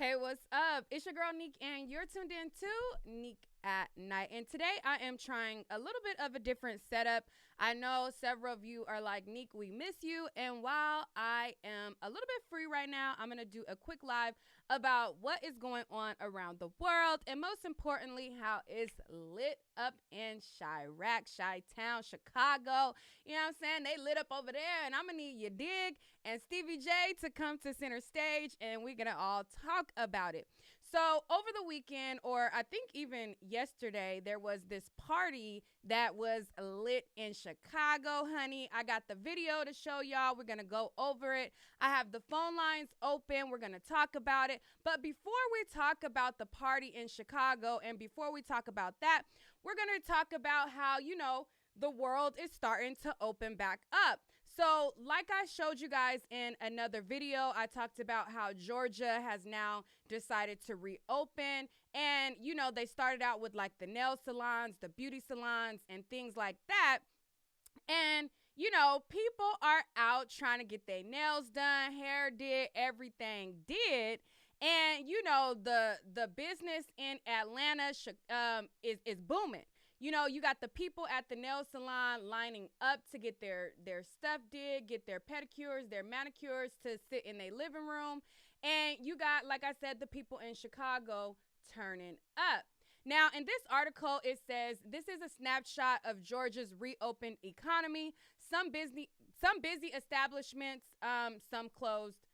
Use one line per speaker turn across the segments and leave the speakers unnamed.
Hey, what's up? It's your girl Neek, and you're tuned in to Neek at Night. And today I am trying a little bit of a different setup. I know several of you are like, Neek, we miss you. And while I am a little bit free right now, I'm going to do a quick live about what is going on around the world. And most importantly, how it's lit up in Chirac, Chi-Town, Chicago. You know what I'm saying? They lit up over there, and I'm going to need your dig and Stevie J to come to center stage, and we're gonna all talk about it. So over the weekend, or I think even yesterday, there was this party that was lit in Chicago, honey. I got the video to show y'all. We're gonna go over it. I have the phone lines open. We're gonna talk about it. But before we talk about the party in Chicago, and before we talk about that, we're gonna talk about how, the world is starting to open back up. So, like I showed you guys in another video, I talked about how Georgia has now decided to reopen. And, they started out with like the nail salons, the beauty salons, and things like that. And, people are out trying to get their nails done, hair did, everything did. And, the business in Atlanta is booming. You got the people at the nail salon lining up to get their stuff did, get their pedicures, their manicures to sit in their living room. And you got, like I said, the people in Chicago turning up. Now, in this article, it says this is a snapshot of Georgia's reopened economy. Some busy establishments, some closed.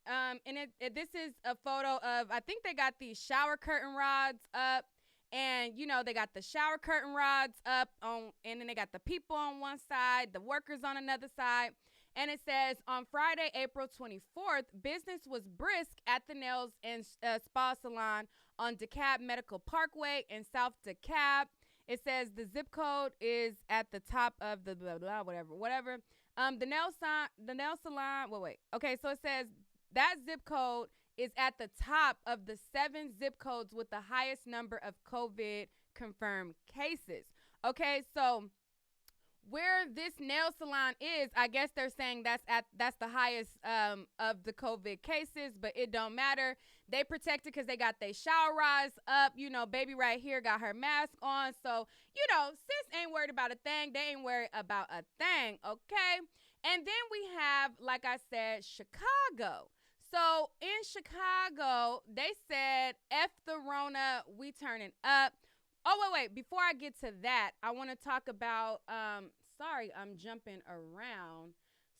This is a photo of, I think they got these shower curtain rods up. And, they got the shower curtain rods up and then they got the people on one side, the workers on another side. And it says on Friday, April 24th, business was brisk at the nails and spa salon on DeKalb Medical Parkway in South DeKalb. It says the zip code is at the top of the blah, blah, whatever. The nail salon. Wait. Okay. So it says that zip code is at the top of the 7 zip codes with the highest number of COVID confirmed cases. Okay, so where this nail salon is, I guess they're saying that's the highest of the COVID cases, but it don't matter. They protected because they got their shower rods up. Baby right here got her mask on. So, sis ain't worried about a thing. They ain't worried about a thing, okay? And then we have, like I said, Chicago. So in Chicago, they said, F the Rona, we turning up. Oh, wait. Before I get to that, I want to talk about, sorry, I'm jumping around.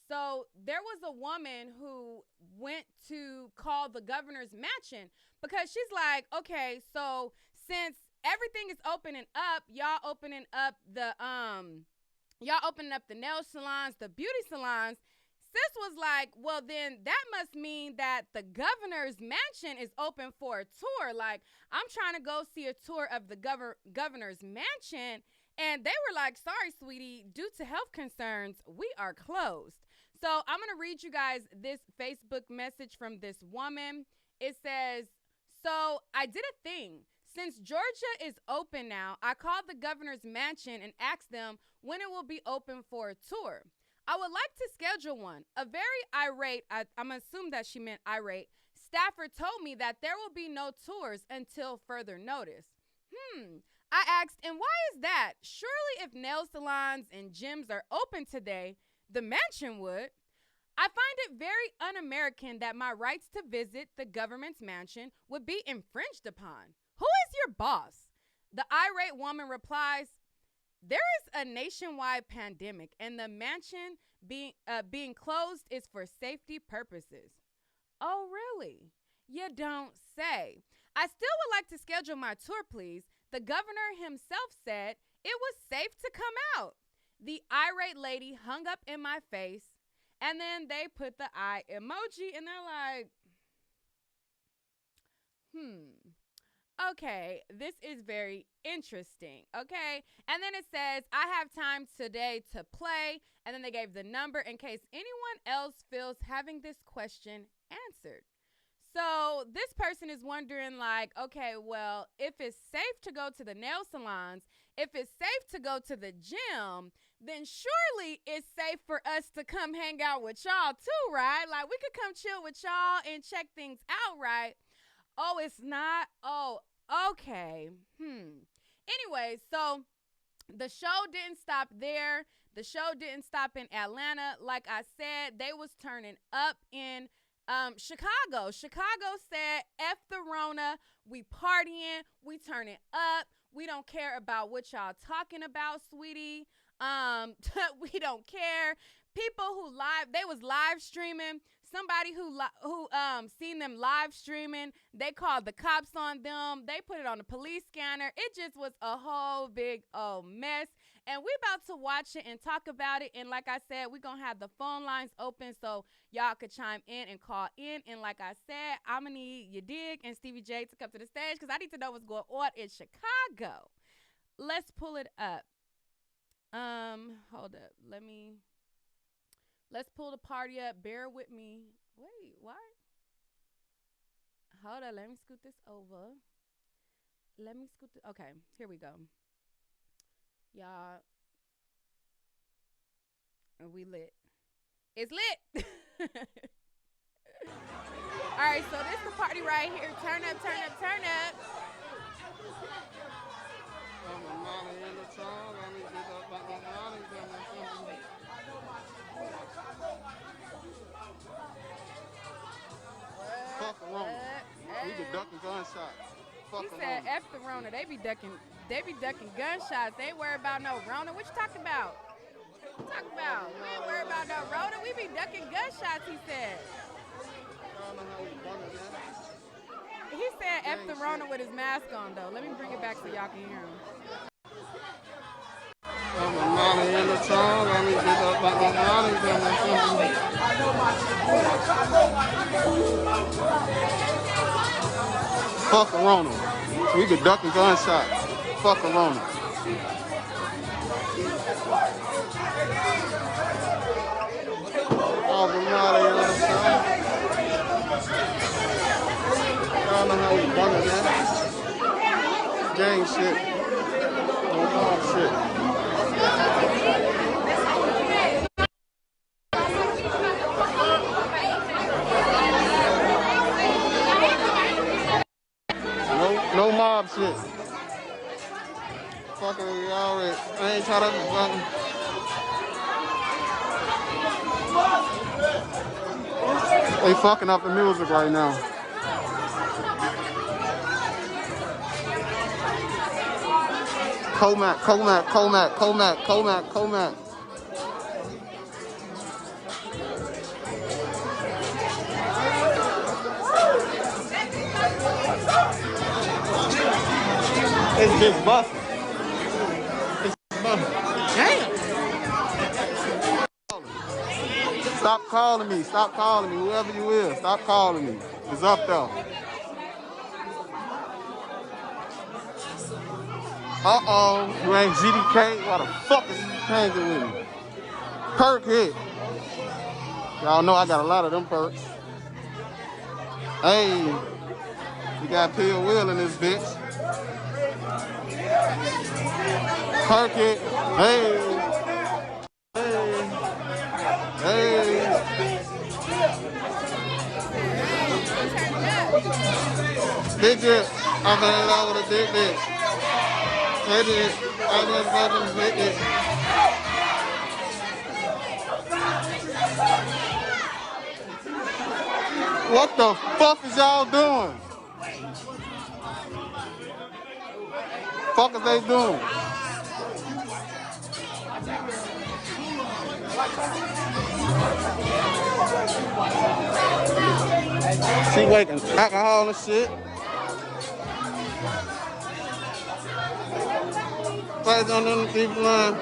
So there was a woman who went to call the governor's mansion because she's like, okay, so since everything is opening up, y'all opening up the nail salons, the beauty salons. Sis was like, well, then that must mean that the governor's mansion is open for a tour. Like, I'm trying to go see a tour of the governor's mansion. And they were like, sorry, sweetie, due to health concerns, we are closed. So I'm going to read you guys this Facebook message from this woman. It says, so I did a thing. Since Georgia is open now, I called the governor's mansion and asked them when it will be open for a tour. I would like to schedule one. A very irate, I'm assuming that she meant irate, staffer told me that there will be no tours until further notice. I asked, and why is that? Surely if nail salons and gyms are open today, the mansion would. I find it very un-American that my rights to visit the government's mansion would be infringed upon. Who is your boss? The irate woman replies, there is a nationwide pandemic, and the mansion being closed is for safety purposes. Oh, really? You don't say. I still would like to schedule my tour, please. The governor himself said it was safe to come out. The irate lady hung up in my face, and then they put the eye emoji, and they're like, okay, this is very interesting, okay? And then it says, I have time today to play. And then they gave the number in case anyone else feels having this question answered. So this person is wondering like, okay, well, if it's safe to go to the nail salons, if it's safe to go to the gym, then surely it's safe for us to come hang out with y'all too, right? Like we could come chill with y'all and check things out, right? Oh, it's not. Oh, okay. Anyway, so the show didn't stop there. The show didn't stop in Atlanta. Like I said, they was turning up in Chicago. Chicago said, F the Rona. We partying. We turning up. We don't care about what y'all talking about, sweetie. We don't care. People who they was live streaming. Somebody who seen them live streaming, they called the cops on them. They put it on the police scanner. It just was a whole big mess. And we about to watch it and talk about it. And like I said, we're going to have the phone lines open so y'all could chime in and call in. And like I said, I'm going to need you dig and Stevie J to come to the stage because I need to know what's going on in Chicago. Let's pull it up. Hold up. Let's pull the party up. Bear with me. Wait, what? Hold on. Let me scoot this over. Okay, here we go. Y'all, we lit. It's lit. All right, so this is the party right here. Turn up, turn up, turn up.
Fuck the Rona. We be ducking gunshots.
He said, F the Rona. They be ducking gunshots. They ain't worried about no Rona. What you talking about? What you talking about? We ain't worried about no Rona. We be ducking gunshots, he said. He said F the Rona with his mask on, though. Let me bring it back so y'all can hear him.
I'm a money in the town. Let me get up like my money. Fuck the Rona. We be ducking gunshots. Fuck the Rona. All the money in the town. I don't know how we bugging that. Gang shit. No mob shit. No mob shit. Fucking y'all, I ain't trying to fucking. They fucking up the music right now. Comac. It's just busting. Damn. Stop calling me, whoever you is. Stop calling me. It's up there. Uh-oh, you ain't GDK? Why the fuck is you hanging with me? Perk hit. Y'all know I got a lot of them perks. Hey, we got Pill Will in this bitch. Perk hit. Hey. Digit. I'm in love with a digit. I just fucking hit it. What the fuck is y'all doing? Fuck is they doing? She waking alcohol and shit. Fights on them people line.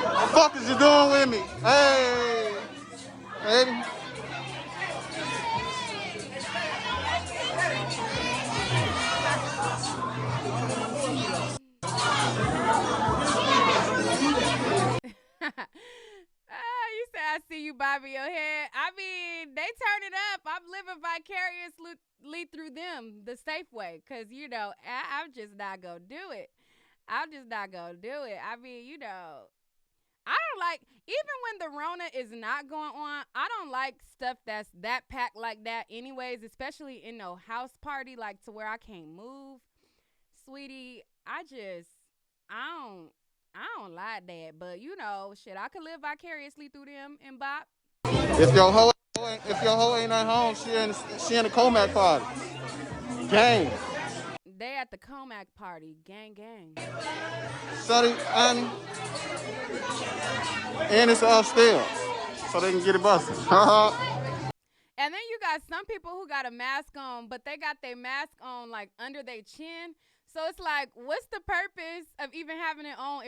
What the fuck is you doing with me? Hey, baby.
You said I see you bobbing your head. I mean, they turn it up. I'm living vicariously through them the safe way. Because, I'm just not going to do it. I'm just not going to do it. I mean, I don't like, even when the Rona is not going on, I don't like stuff that's that packed like that anyways, especially in no house party, like to where I can't move. Sweetie, I don't like that. But, shit, I could live vicariously through them and bop.
If your hoe ain't at home, she in the Comac party. Gang.
They at the Comac party. Gang, gang.
Sonny, Annie. And it's upstairs. So they can get it busted.
And then you got some people who got a mask on, but they got their mask on like under their chin. So it's like, what's the purpose of even having it on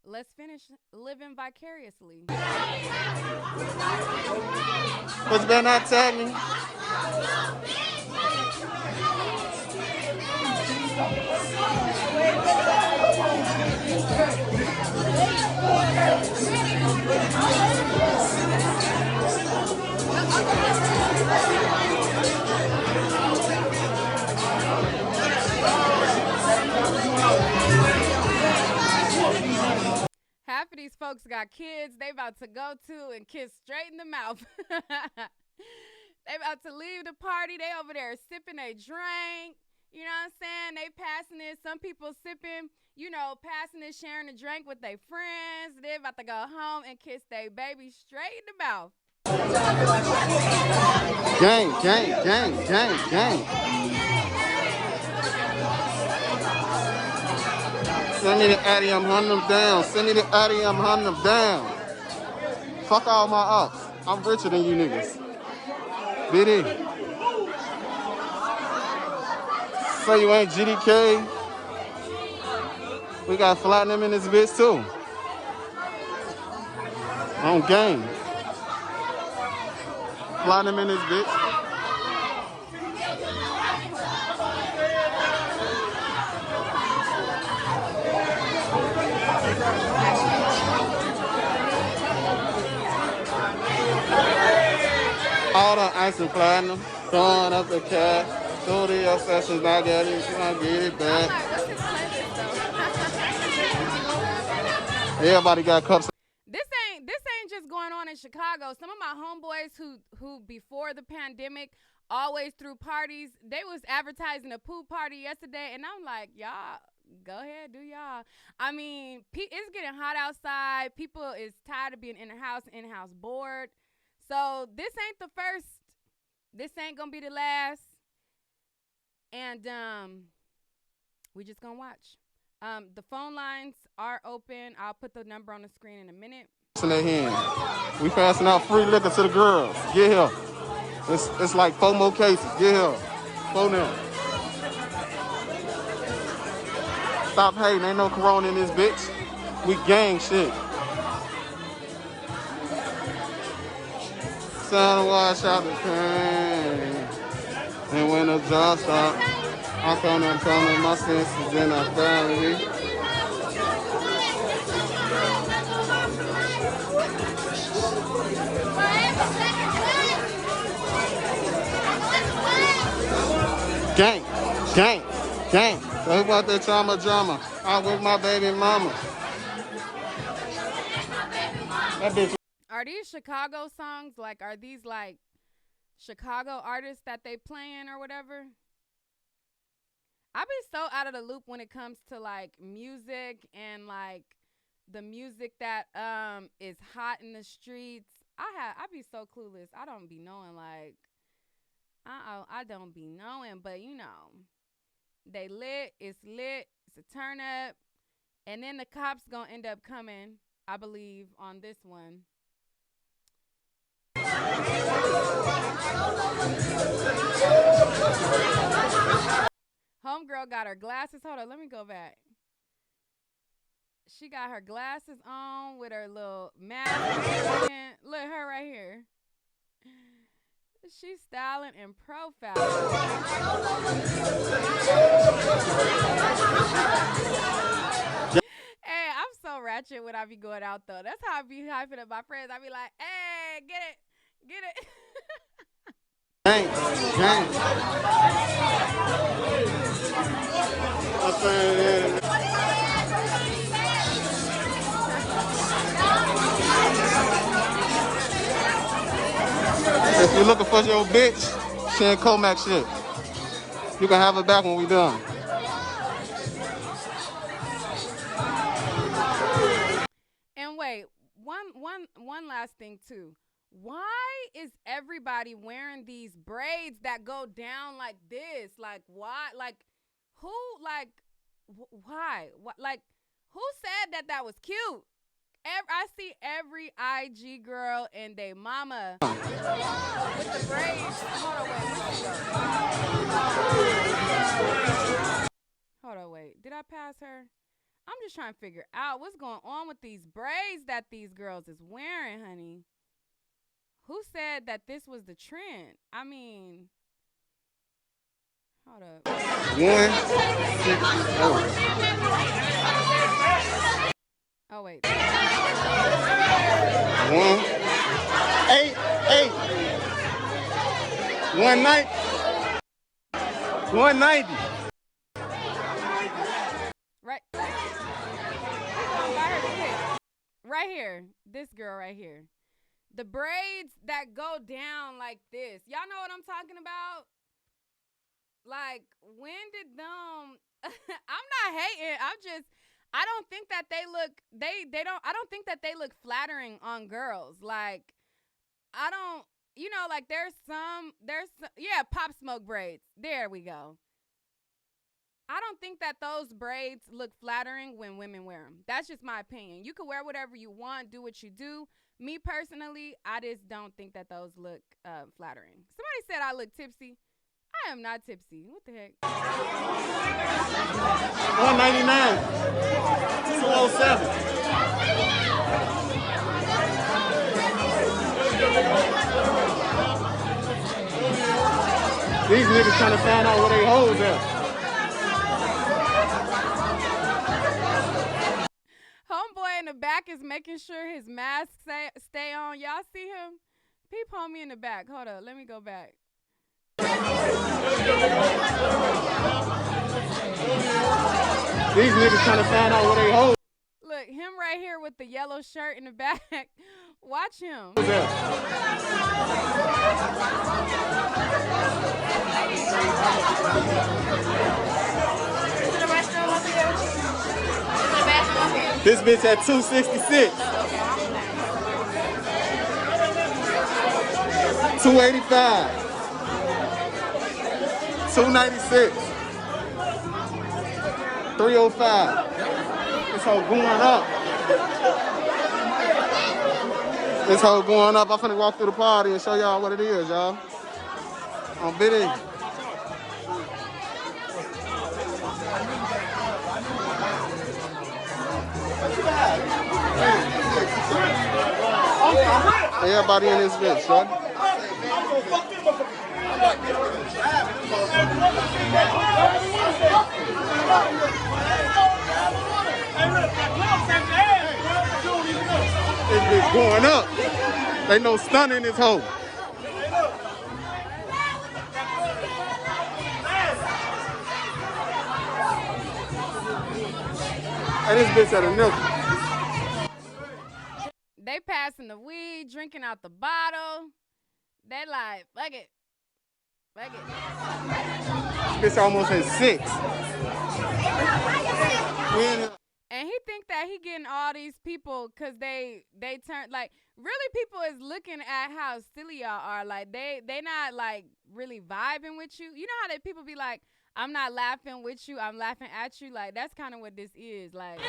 let's finish living vicariously.
But you better not tag me.
Half of these folks got kids they about to go to and kiss straight in the mouth. They about to leave the party. They over there sipping a drink. You know what I'm saying? They passing it. Some people sipping, passing it, sharing a drink with their friends. They about to go home and kiss their baby straight in the mouth.
Gang, gang, gang, gang, gang. Send me the Addy, I'm hunting them down. Send me the Addy, I'm hunting them down. Fuck all my ups. I'm richer than you niggas. BD. So you ain't GDK. We got Platinum in this bitch too. On game. Platinum in this bitch. All the ice and platinum, throwing up the cash. Through the obsessions, I get it, you gonna get it back.
What's his playlist though?
Everybody got cups.
This ain't just going on in Chicago. Some of my homeboys who before the pandemic always threw parties, they was advertising a pool party yesterday, and I'm like, y'all, go ahead, do y'all. I mean, it's getting hot outside. People is tired of being in the house, in-house bored. So this ain't the first. This ain't gonna be the last. And we just gonna watch. The phone lines are open. I'll put the number on the screen in a minute.
In their hand. We passing out free liquor to the girls. Get here. It's like 4 more cases. Get here. 4 now. Stop hating. Ain't no corona in this bitch. We gang shit. Sun wash out the pain. And when the jaw stop, I come to my senses and I finally. Gang, gang, gang. So who about that drama? I'm with my baby mama. That bitch.
Are these Chicago songs? Like, are these like Chicago artists that they playing or whatever? I be so out of the loop when it comes to like music and like the music that is hot in the streets. I be so clueless. I don't be knowing like I don't be knowing, but they lit, it's a turn up, and then the cops gonna end up coming, I believe, on this one. Homegirl got her glasses. Hold on, let me go back. She got her glasses on with her little mask. Look, her right here. She's styling in profile. Hey, I'm so ratchet when I be going out though. That's how I be hyping up my friends. I be like, hey, Get it. Get it.
Thanks. If you're looking for your bitch, she ain't Comac shit. You can have her back when we done.
And wait, one last thing too. Why is everybody wearing these braids that go down like this? Like why? Like who? Like why? What? Like who said that was cute? I see every IG girl and they mama with the braids. Hold on, wait, where she go? Hold on, wait. Did I pass her? I'm just trying to figure out what's going on with these braids that these girls is wearing, honey. Who said that this was the trend? I mean, hold up. Oh, wait.
188. 190. 190.
Right. Right here. This girl right here. The braids that go down like this. Y'all know what I'm talking about? Like, when did them... I'm not hating. I don't think that they look... I don't think that they look flattering on girls. Like, I don't... You know, like, there's some... Yeah, Pop Smoke braids. There we go. I don't think that those braids look flattering when women wear them. That's just my opinion. You can wear whatever you want, do what you do. Me personally, I just don't think that those look flattering. Somebody said I look tipsy. I am not tipsy. What the heck?
199. 207. These niggas trying to find out where they hoes at.
Homeboy in the back is making sure his mask stay on. Y'all see him? Peep homie in the back. Hold up. Let me go back.
These niggas trying to find out where they hoes.
Look, him right here with the yellow shirt in the back. Watch him.
This bitch at 266. 285. 296. 305. This hoe going up. This hoe going up. I'm finna walk through the party and show y'all what it is, y'all. On Biddy. Everybody in this bitch, son. This bitch going up. They no stunning this hoe. And this bitch at a nickel.
They passing the weed, drinking out the bottle. They like, fuck it. Fuck it.
Bitch almost at 6.
And he think that he getting all these people because they turn, like, really people is looking at how silly y'all are. Like, they not, like, really vibing with you. You know how that people be like, I'm not laughing with you, I'm laughing at you. Like, that's kind of what this is. Like,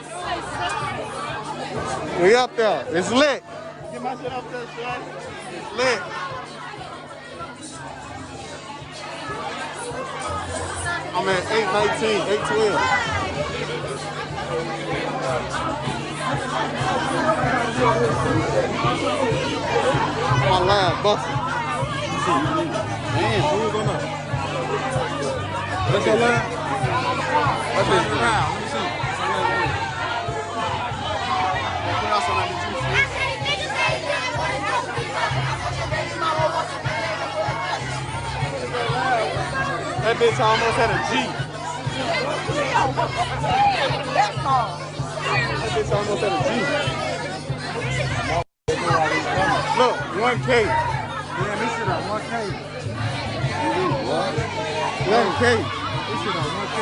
we up there. It's lit. Get my shit up there, son. It's lit. I'm at 819, 812. My lab busting. Man, who's on up? What's your line? What's this? Let me see. What else on that? bitch almost had a G. That bitch almost had a G. Look, 1K.
Yeah, this shit on 1K.
1K.
This shit on 1K.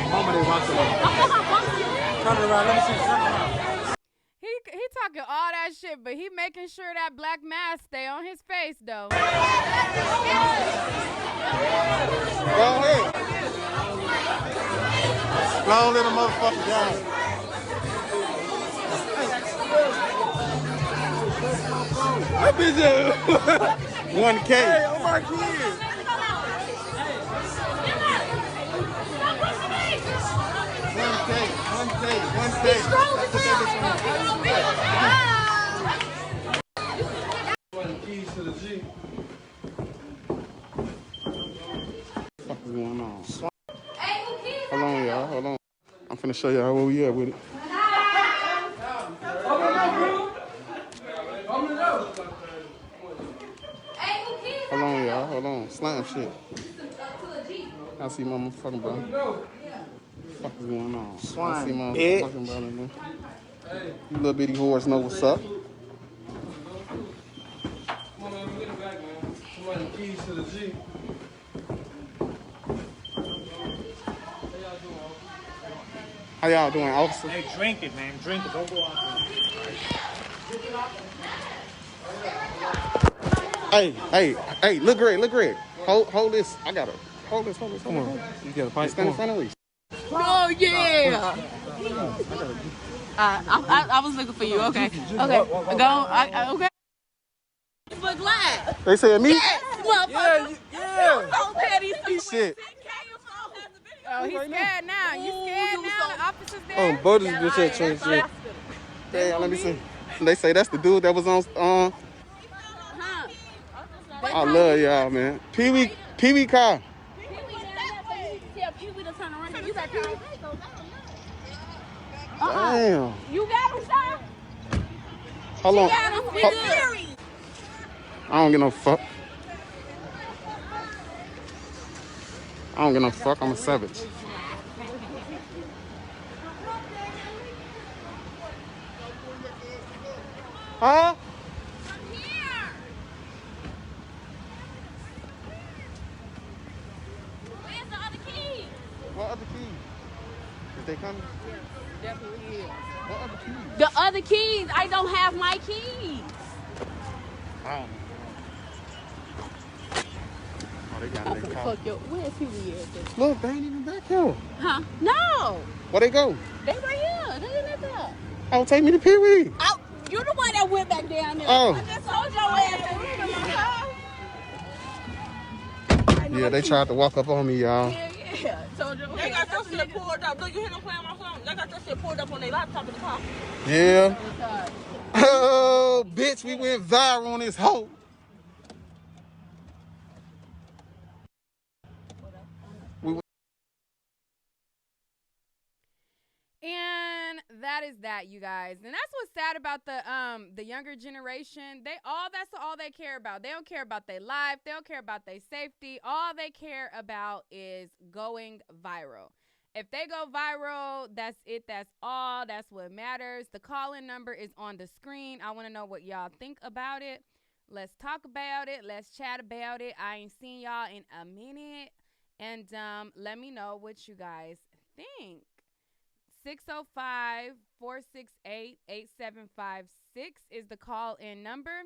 Mama, they watching it. Turn it around. Let me see. Turn it around.
He talking all that shit, but he making sure that black mask stay on his face though.
Go ahead. Long little motherfucker guy. That bitch is 1K.
Hey, oh my kids.
1K.
Keys to the G.
What is going on? Hold on, y'all. Hold on. I'm finna show y'all where we at with it. Hold on, y'all. Hold on. Slime shit. I see my motherfucking brother. What is going on? I see my motherfucking brother, man. You little bitty whores know what's up.
Come on, man. We getting back, man. Somebody keys to the G.
How y'all doing, officer?
Hey, drink it, man. Drink it. Don't go out there.
Hey, look Greg. Hold this. I got it. Hold this. Come on.
You got a pipe.
Stand in front of me.
Oh yeah. I was looking for you. Okay. Go. Okay. But glad.
They said me?
Yes, motherfucker.
Yeah.
So petty.
Shit.
Oh, he's scared now. You scared now? The officer's
Oh,
there.
Buddy's bitch at change shit. Damn, let me see. They say that's the dude that was on. I love y'all, man. Pee Wee car. Damn.
You got him, sir?
Hold on.
I
I don't get no fuck. I'm a savage. Huh?
Where's the other key?
What other keys? Is they coming?
Definitely is.
What other keys?
The other keys. I don't have my keys.
I don't know. Oh, they got it. They call.
Fuck yo. Where's Pee Wee at?
Look, they ain't even back here.
Huh? No.
Where they go?
They right here. They in that there.
Oh, take me to Pee Wee.
Oh, you the one that went back down there.
Oh.
I just told your ass.
Yeah, they tried to walk up on me, y'all.
Yeah. Told your
They got your shit pulled up. Look, you hear them playing my song? They got your shit pulled up on their laptop in the car.
Yeah. Oh, bitch, we went viral on this hoe.
And that is that, you guys. And that's what's sad about the younger generation. That's all they care about. They don't care about their life. They don't care about their safety. All they care about is going viral. If they go viral, that's it. That's all. That's what matters. The call-in number is on the screen. I want to know what y'all think about it. Let's talk about it. Let's chat about it. I ain't seen y'all in a minute. And let me know what you guys think. 605-468-8756 is the call-in number.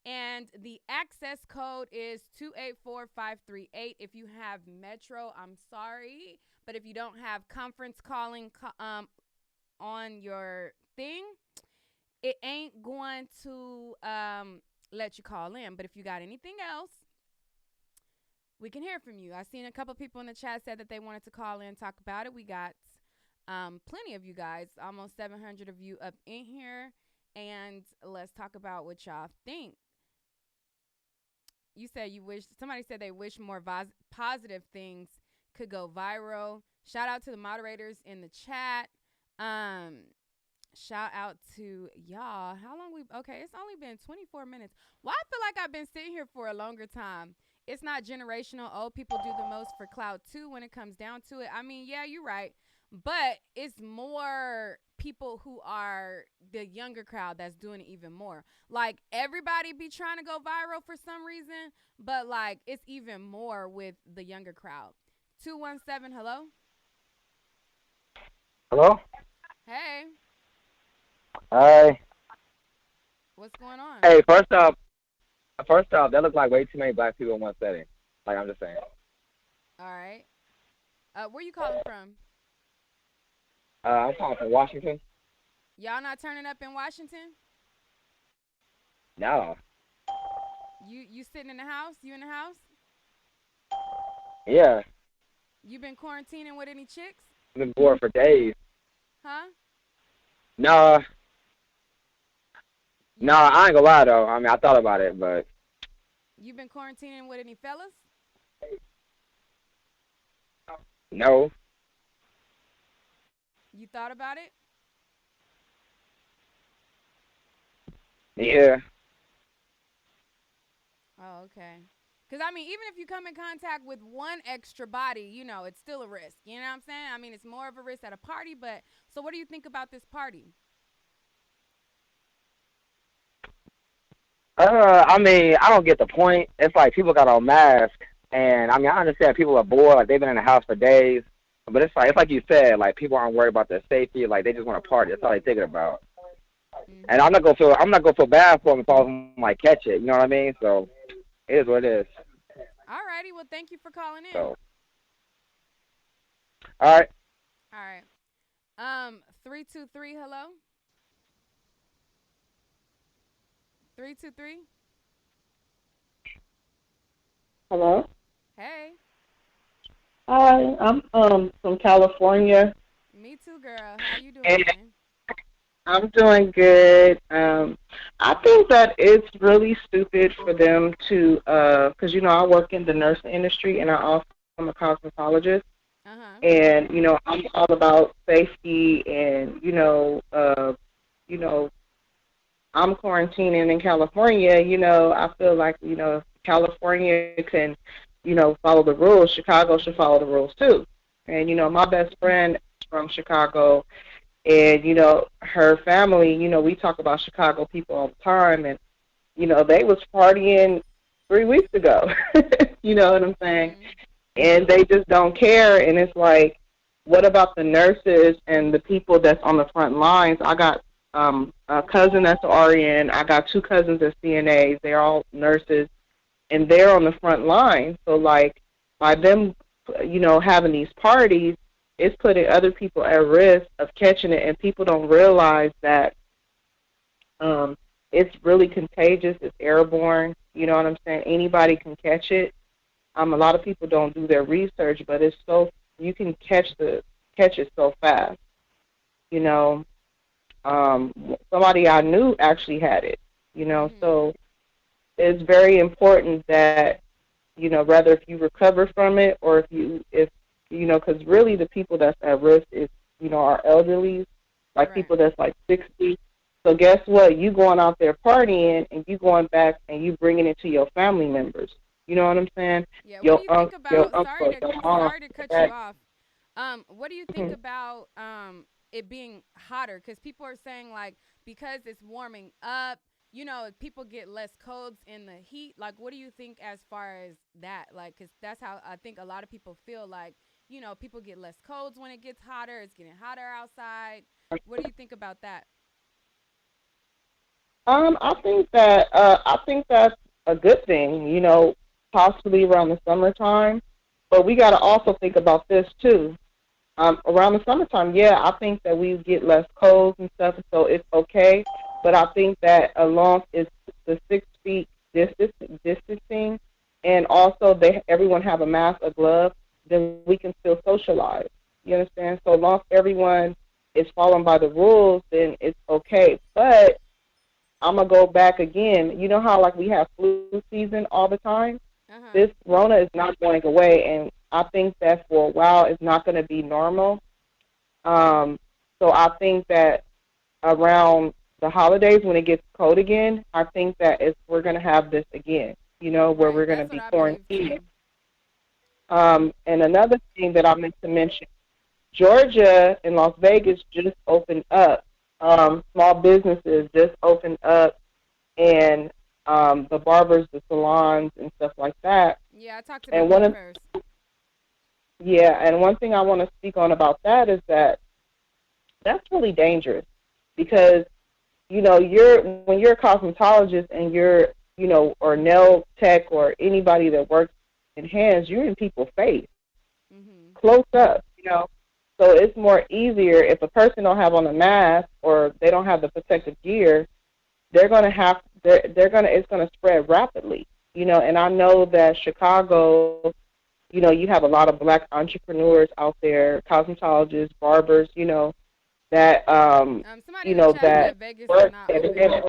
And the access code is 284538. If you have Metro, I'm sorry. But if you don't have conference calling on your thing, it ain't going to let you call in. But if you got anything else, we can hear from you. I've seen a couple people in the chat said that they wanted to call in and talk about it. We got plenty of you guys, almost 700 of you up in here. And let's talk about what y'all think. You said somebody said they wish more positive things could go viral. Shout out to the moderators in the chat. Shout out to y'all. How long okay, it's only been 24 minutes. Why I feel like I've been sitting here for a longer time. it's not generational. Old people do the most for clout too when it comes down to it. I mean, yeah, you're right. But it's more people who are the younger crowd that's doing it even more. Like everybody be trying to go viral for some reason, but like it's even more with the younger crowd. 217, hello?
Hello?
Hey,
Hi.
what's going on?
Hey, first off, that looks like way too many black people in one setting. Like I'm just saying.
All right. Where you calling from?
I'm calling from Washington.
Y'all not turning up in Washington?
No.
You sitting in the house? You in the house?
Yeah.
You been quarantining with any chicks?
I've been bored for days.
Huh?
No,
You
no, I ain't gonna lie though. I mean, I thought about it, but
you been quarantining with any fellas?
no.
You thought about it?
Yeah.
Oh, okay. Because, I mean, even if you come in contact with one extra body, it's still a risk. You know what I'm saying? I mean, it's more of a risk at a party, but so what do you think about this party?
I mean, I don't get the point. It's like people got on masks, and I mean, I understand people are bored, like they've been in the house for days, but it's like you said, like people aren't worried about their safety, like they just want to party. That's all they thinking about. And
Mm-hmm.
I'm not gonna feel bad for them if I was like catch it. You know what I mean? So it is what it is.
All righty. Well, thank you for calling in.
So all right.
All right. 323, hello? 323?
Hello.
Hey.
Hi, I'm from California,
Me too, girl. How you
and
doing?
I'm doing good. I think that it's really stupid for them to, because I work in the nursing industry, and I also am a cosmetologist,
Uh-huh.
and I'm all about safety, and you know, I'm quarantining in California. I feel like California can, follow the rules. Chicago should follow the rules too. And my best friend is from Chicago, and her family. We talk about Chicago people all the time, and they was partying 3 weeks ago. You know what I'm saying?
Mm-hmm.
And they just don't care. And it's like, what about the nurses and the people that's on the front lines? I got a cousin that's an RN. I got two cousins that's CNAs. They're all nurses, and they're on the front line. So, like, by them, having these parties, it's putting other people at risk of catching it, and people don't realize that it's really contagious. It's airborne. You know what I'm saying? Anybody can catch it. A lot of people don't do their research, but it's so you can catch it so fast. You know, somebody I knew actually had it.
Mm-hmm.
So it's very important that whether if you recover from it or if because really the people that's at risk is our elderly, like
Right.
people that's like 60. So guess what? You going out there partying and you going back and you bringing it to your family members. You know what I'm saying?
Yeah, what do you think
Your
about
uncle, your mom.
sorry to cut you off. What do you think about it being hotter? Because people are saying like because it's warming up, people get less colds in the heat. Like, what do you think as far as that? Like, because that's how I think a lot of people feel like, people get less colds when it gets hotter. It's getting hotter outside. What do you think about that?
I think that's a good thing, possibly around the summertime. But we got to also think about this too. Around the summertime, yeah, I think that we get less colds and stuff, so it's okay. But I think that along is the 6 feet distancing, and also everyone have a mask, a glove, then we can still socialize. You understand? So long as everyone is following by the rules, then it's okay. But I'm gonna go back again. You know how like we have flu season all the time?
Uh huh.
This Rona is not going away, and I think that for a while it's not going to be normal. Um, so I think that around the holidays when it gets cold again, I think that we're going to have this again. where
Right.
we're going to
That's what
be
I believe
quarantined.
too.
And another thing that I meant to mention, Georgia and Las Vegas just opened up. Small businesses just opened up, and the barbers, the salons, and stuff like that.
Yeah, I talked to
And
people
one
at
of
first.
and one thing I want to speak on about that is that that's really dangerous because when you're a cosmetologist and you're or nail tech or anybody that works in hands, you're in people's face,
Mhm.
close up. So it's more easier if a person don't have on a mask or they don't have the protective gear, it's gonna spread rapidly. And I know that Chicago, you have a lot of black entrepreneurs out there, cosmetologists, barbers, that
Somebody in the chat
that
said Vegas is
work
not
and
open.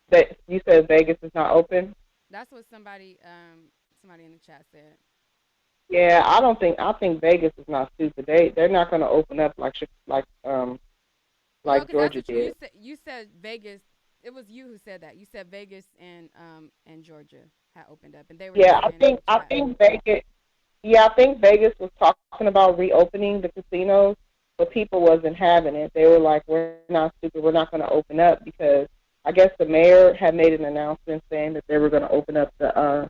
that you said Vegas is not open.
That's what somebody in the chat said.
Yeah, I think Vegas is not stupid. They're not going to open up
No,
like
because that's
Georgia
what you
did.
said. You said Vegas. It was you who said that. You said Vegas and Georgia had opened up, and they were
Yeah,
just saying in the
I
chat.
think Vegas. Yeah, I think Vegas was talking about reopening the casinos, but people wasn't having it. They were like, "We're not stupid. We're not going to open up," because I guess the mayor had made an announcement saying that they were going to open up the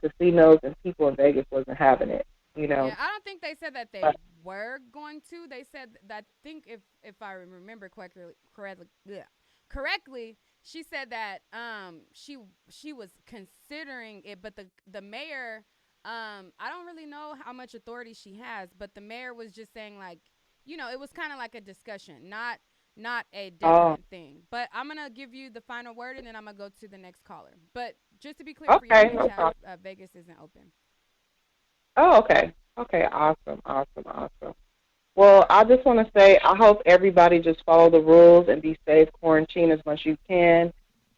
casinos, and people in Vegas wasn't having it.
Yeah, I don't think they said that they were going to. They said that. I think if I remember correctly, she said that she was considering it, but the mayor, I don't really know how much authority she has, but the mayor was just saying like, it was kind of like a discussion, not a definite thing. But I'm gonna give you the final word, and then I'm gonna go to the next caller. But just to be clear for you
Okay,
in the
no
chat,
problem.
Vegas isn't open.
Oh, okay. Okay, awesome. Well, I just want to say I hope everybody just follow the rules and be safe, quarantine as much as you can.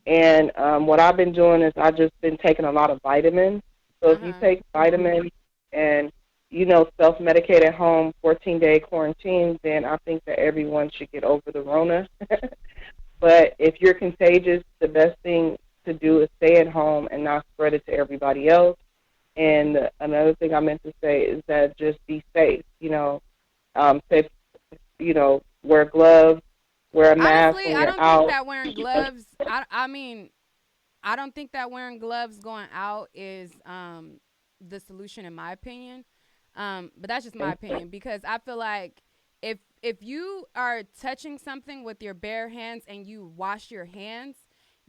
And what I've been doing is I've just been taking a lot of vitamins. So if you take vitamins and, self-medicate at home, 14-day quarantine, then I think that everyone should get over the Rona. But if you're contagious, the best thing to do is stay at home and not spread it to everybody else. And another thing I meant to say is that just be safe. Safe, wear gloves, wear a mask
Honestly,
when
I
you're
don't think
out.
that wearing gloves. I mean, I don't think that wearing gloves going out is the solution in my opinion. But that's just my opinion because I feel like if you are touching something with your bare hands and you wash your hands,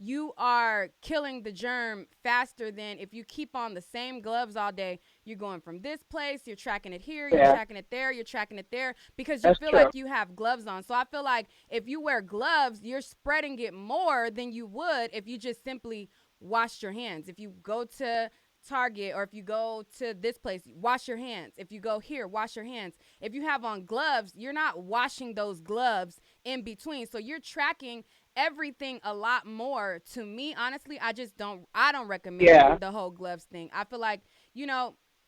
you are killing the germ faster than if you keep on the same gloves all day. You're going from this place, you're tracking it here, you're tracking it there, you're tracking it there because you
That's
feel
true.
like you have gloves on. So I feel like if you wear gloves, you're spreading it more than you would if you just simply washed your hands. If you go to Target or if you go to this place, wash your hands. If you go here, wash your hands. If you have on gloves, you're not washing those gloves in between. So you're tracking everything a lot more. To me, honestly, I don't recommend the whole gloves thing. I feel like,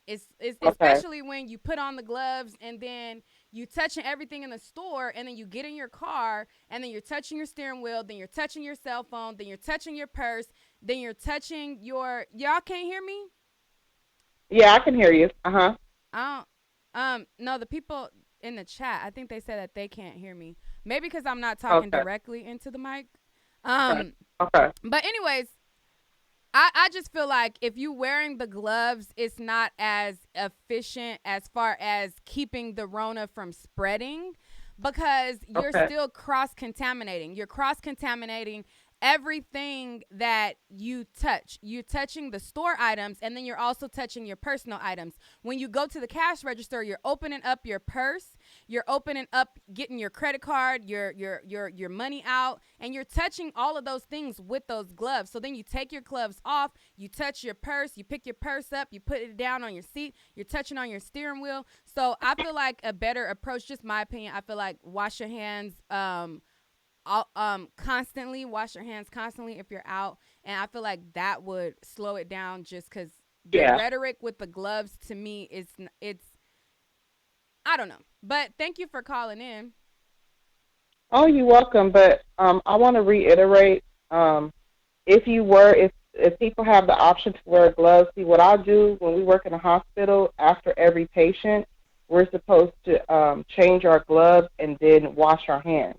it's especially when you put on the gloves and then you touching everything in the store and then you get in your car and then you're touching your steering wheel, then you're touching your cell phone, then you're touching your purse, then you're touching y'all can't hear me?
Yeah, I can hear you.
I no, the people in the chat, I think they said that they can't hear me. Maybe because I'm not talking directly into the mic. But anyways, I just feel like if you wearing the gloves, it's not as efficient as far as keeping the Rona from spreading because you're still cross-contaminating. You're cross-contaminating everything that you touch. You're touching the store items and then you're also touching your personal items. When you go to the cash register, you're opening up your purse, you're opening up, getting your credit card, your money out, and you're touching all of those things with those gloves. So then you take your gloves off, you touch your purse, you pick your purse up, you put it down on your seat, you're touching on your steering wheel. So I feel like a better approach, just my opinion, I feel like wash your hands constantly, wash your hands constantly if you're out, and I feel like that would slow it down just because the rhetoric with the gloves to me it's I don't know, but thank you for calling in. Oh,
you're welcome. But I want to reiterate, if if people have the option to wear gloves, see what I do when we work in a hospital, after every patient, we're supposed to change our gloves and then wash our hands.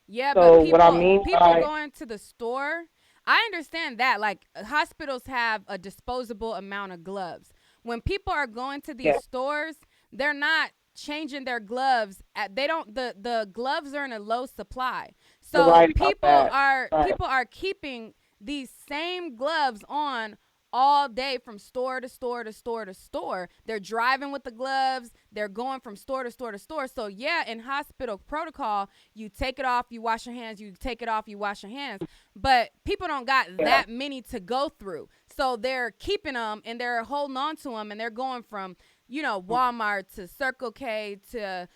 Yeah, but
So what I
people
mean
people
by
going to the store, I understand that. Like hospitals have a disposable amount of gloves. When people are going to these
yeah,
stores, they're not changing their gloves. They don't the gloves are in a low supply.
you're
So
right about that. Right.
people are keeping these same gloves on all day from store to store to store to store. They're driving with the gloves. They're going from store to store to store. So yeah, in hospital protocol, you take it off, you wash your hands, you take it off, you wash your hands. But people don't got
Yeah.
that many to go through. So they're keeping them and they're holding on to them and they're going from, Walmart to Circle K to,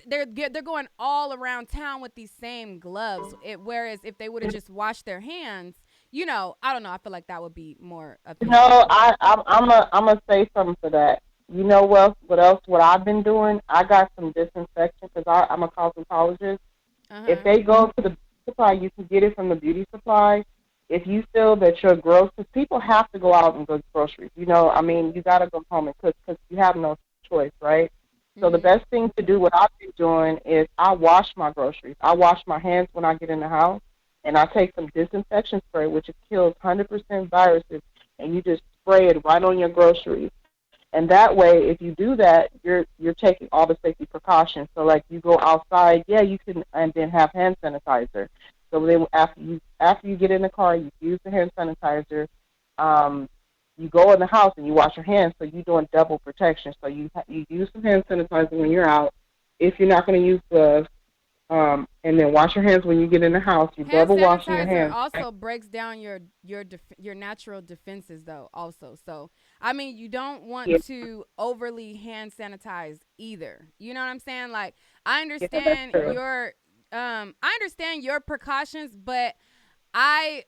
they're going all around town with these same gloves. Whereas if they would have just washed their hands, I don't know. I feel like that would be more efficient.
No, I'm a say something for that. You know what else? What I've been doing? I got some disinfection because I'm a cosmetologist. If
Uh-huh.
they go to the beauty supply, you can get it from the beauty supply. If you feel that your groceries, people have to go out and go groceries. I mean, you got to go home and cook because you have no choice, right? So the
Mhm.
best thing to do, what I've been doing, is I wash my groceries. I wash my hands when I get in the house, and I take some disinfection spray, which it kills 100% viruses, and you just spray it right on your groceries. And that way, if you do that, you're taking all the safety precautions. So, like, you go outside, yeah, you can, and then have hand sanitizer. So then, after you get in the car, you use the hand sanitizer. Um, you go in the house and you wash your hands. So you're doing double protection. So you use some hand sanitizer when you're out. If you're not going to use gloves, and then wash your hands when you get in the house. You
Hand
double washing your
sanitizer
hands.
also breaks down your natural defenses though also. So, I mean, you don't want
Yeah,
to overly hand sanitize either. You know what I'm saying? Like, I
yeah, that's
understand
true.
your precautions, but I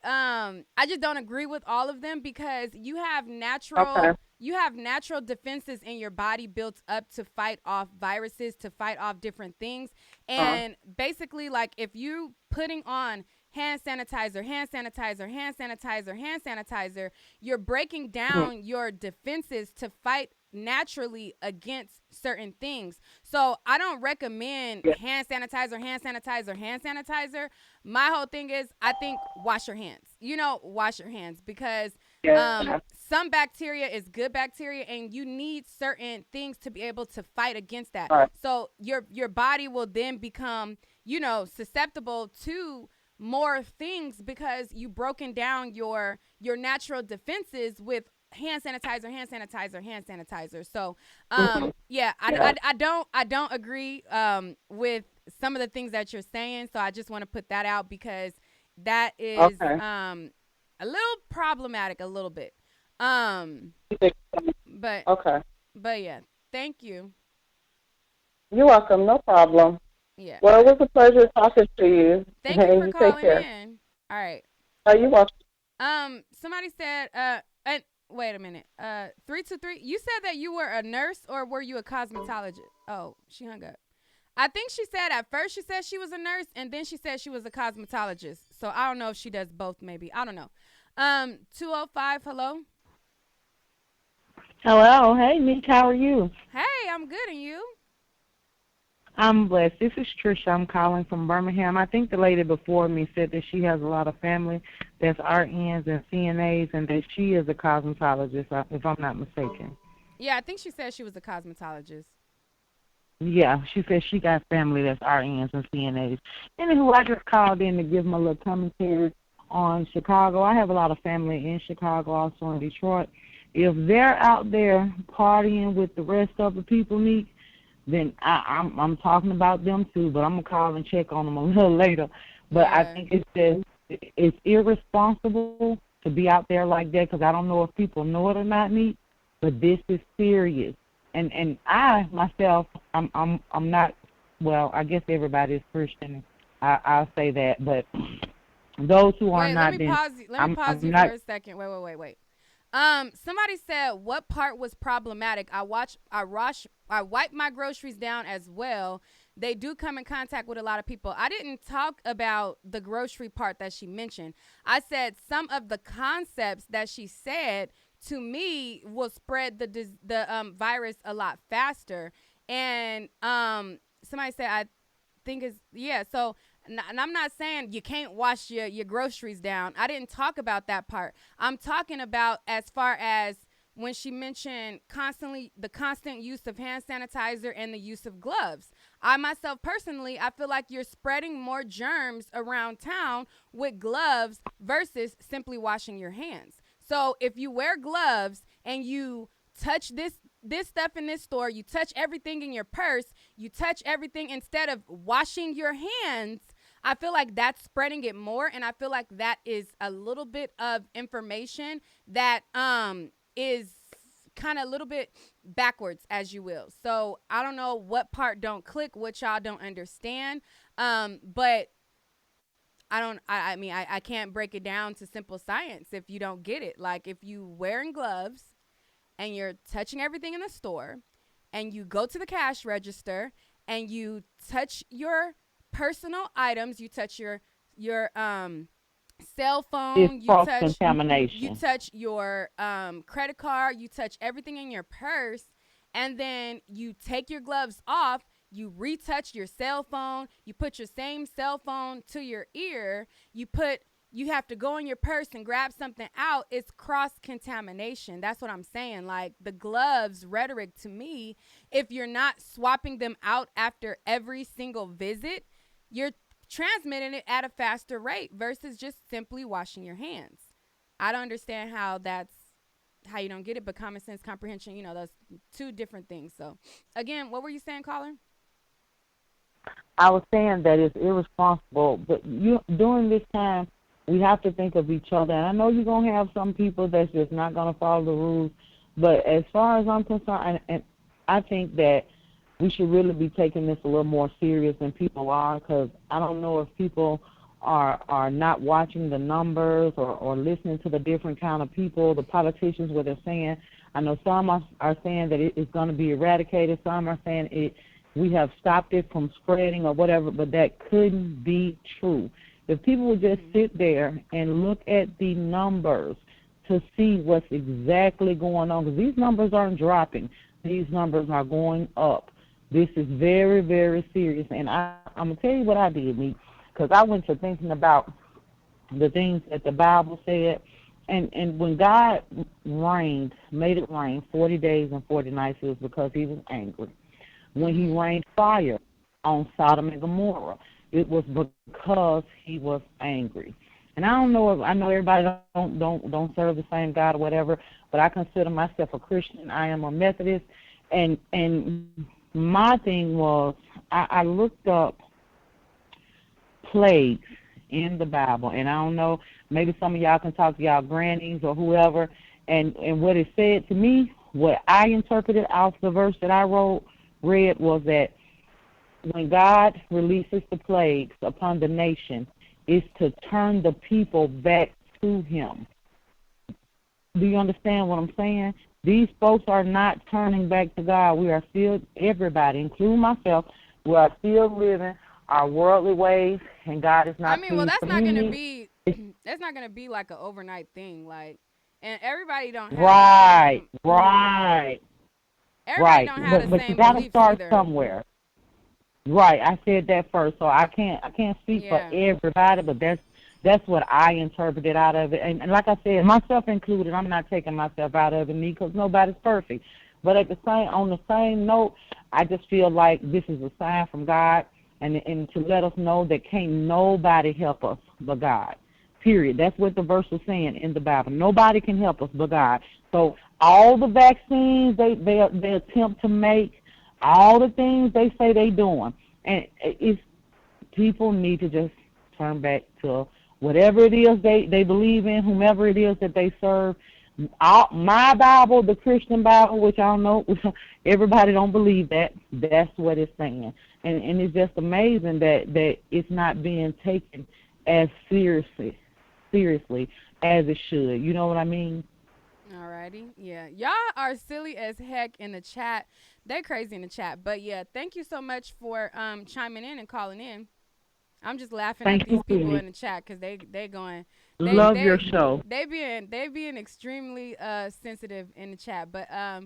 just don't agree with all of them because
Okay.
you have natural defenses in your body built up to fight off viruses, to fight off different things.
Uh,
And basically, like, if you putting on hand sanitizer, hand sanitizer, hand sanitizer, hand sanitizer, you're breaking
mhm.
down your defenses to fight naturally against certain things. So I don't recommend
Yeah,
hand sanitizer, hand sanitizer, hand sanitizer. My whole thing is I think wash your hands. Wash your hands because
yeah.
some bacteria is good bacteria and you need certain things to be able to fight against that.
All right.
So your body will then become, susceptible to more things because you broken down your natural defenses with hand sanitizer, hand sanitizer, hand sanitizer. So,
Mhm.
yeah,
Yeah.
I don't agree with some of the things that you're saying. So I just want to put that out because that is
Okay.
a little problematic, a little bit. Um,
You think-
but
Okay.
but yeah, thank you.
You're welcome. No problem.
Yeah,
Well,
all
it
right.
was a pleasure talking to you.
Thank you
And
for
you take
calling
care.
in. All right.
Oh, you're welcome.
Somebody said, and wait a minute. 323. You said that you were a nurse or were you a cosmetologist? Oh, she hung up. I think she said at first she said she was a nurse and then she said she was a cosmetologist. So I don't know if she does both. Maybe I don't know. 205. Hello.
Hello. Hey, Nick. How are you?
Hey, I'm good, and you?
I'm blessed. This is Trisha. I'm calling from Birmingham. I think the lady before me said that she has a lot of family that's RNs and CNAs and that she is a cosmetologist, if I'm not mistaken.
Yeah, I think she said she was a cosmetologist.
Yeah, she said she got family that's RNs and CNAs. Anywho, I just called in to give my little commentary on Chicago. I have a lot of family in Chicago, also in Detroit. If they're out there partying with the rest of the people, Nick, then I'm talking about them too, but I'm gonna call and check on them a little later. But I
Yeah.
think it's irresponsible to be out there like that because I don't know if people know it or not, Nick. But this is serious, and I myself I'm not. Well, I guess everybody is Christian. I'll say that, but those who are
Wait, let
not,
me
then
pause you. Let me pause
I'm
you for
not.
a second. Wait. Somebody said what part was problematic? I wipe my groceries down as well. they do come in contact with a lot of people. I didn't talk about the grocery part that she mentioned. I said some of the concepts that she said to me will spread the virus a lot faster. And somebody said, I think is, yeah, so, and I'm not saying you can't wash your groceries down. I didn't talk about that part. I'm talking about as far as when she mentioned the constant use of hand sanitizer and the use of gloves. I myself personally, I feel like you're spreading more germs around town with gloves versus simply washing your hands. So if you wear gloves and you touch this stuff in this store, you touch everything in your purse, you touch everything instead of washing your hands, I feel like that's spreading it more. And I feel like that is a little bit of information that is kind of a little bit backwards, as you will. So I don't know what part don't click, what y'all don't understand. But I can't break it down to simple science if you don't get it. Like if you wearing gloves and you're touching everything in the store and you go to the cash register and you touch your personal items, you touch your cell phone,
it's cross-contamination.
you touch your credit card, you touch everything in your purse, and then you take your gloves off, you retouch your cell phone, you put your same cell phone to your ear, you have to go in your purse and grab something out. It's cross-contamination. That's what I'm saying. Like the gloves rhetoric to me, if you're not swapping them out after every single visit, you're transmitting it at a faster rate versus just simply washing your hands. I don't understand how you don't get it, but common sense comprehension, those two different things. So again, what were you saying, caller?
I was saying that it's irresponsible, but during this time, we have to think of each other. And I know you're going to have some people that's just not going to follow the rules, but as far as I'm concerned, and I think that we should really be taking this a little more serious than people are, because I don't know if people are not watching the numbers or listening to the different kind of people, the politicians, what they're saying. I know some are saying that it's going to be eradicated. Some are saying we have stopped it from spreading or whatever, but that couldn't be true. If people would just sit there and look at the numbers to see what's exactly going on, because these numbers aren't dropping. These numbers are going up. This is very, very serious. And I'm going to tell you what I did, Meek, because I went to thinking about the things that the Bible said. And when God made it rain 40 days and 40 nights, it was because he was angry. When he rained fire on Sodom and Gomorrah, it was because he was angry. And I know everybody don't serve the same God or whatever, but I consider myself a Christian. I am a Methodist, and my thing was I looked up plagues in the Bible, and I don't know, maybe some of y'all can talk to y'all grannies or whoever, and what it said to me, what I interpreted off the verse that I read was that when God releases the plagues upon the nation, is to turn the people back to him. Do you understand what I'm saying? These folks are not turning back to God. We are still, everybody, including myself, we are still living our worldly ways, and God is not pleased.
That's not going to be like an overnight thing. Like, and everybody don't have
right.
Everybody don't have the same
but you got to start
either.
somewhere. Right, I said that first, so I can't speak for everybody, but that's what I interpreted out of it. And like I said, myself included, I'm not taking myself out of it, because nobody's perfect. But on the same note, I just feel like this is a sign from God, and to let us know that can't nobody help us but God. Period. That's what the verse is saying in the Bible. Nobody can help us but God. So all the vaccines they attempt to make, all the things they say they doing, and people need to just turn back to whatever it is they believe in, whomever it is that they serve. My Bible, the Christian Bible, which I don't know, everybody don't believe that. That's what it's saying, and it's just amazing that it's not being taken as seriously as it should. You know what I mean?
Alrighty. Yeah. Y'all are silly as heck in the chat. They crazy in the chat. But yeah, thank you so much for chiming in and calling in. I'm just laughing at
Thank
these
you,
people
sweetie.
in the chat because they going they
Love your
they
show.
they being extremely sensitive in the chat. But yeah,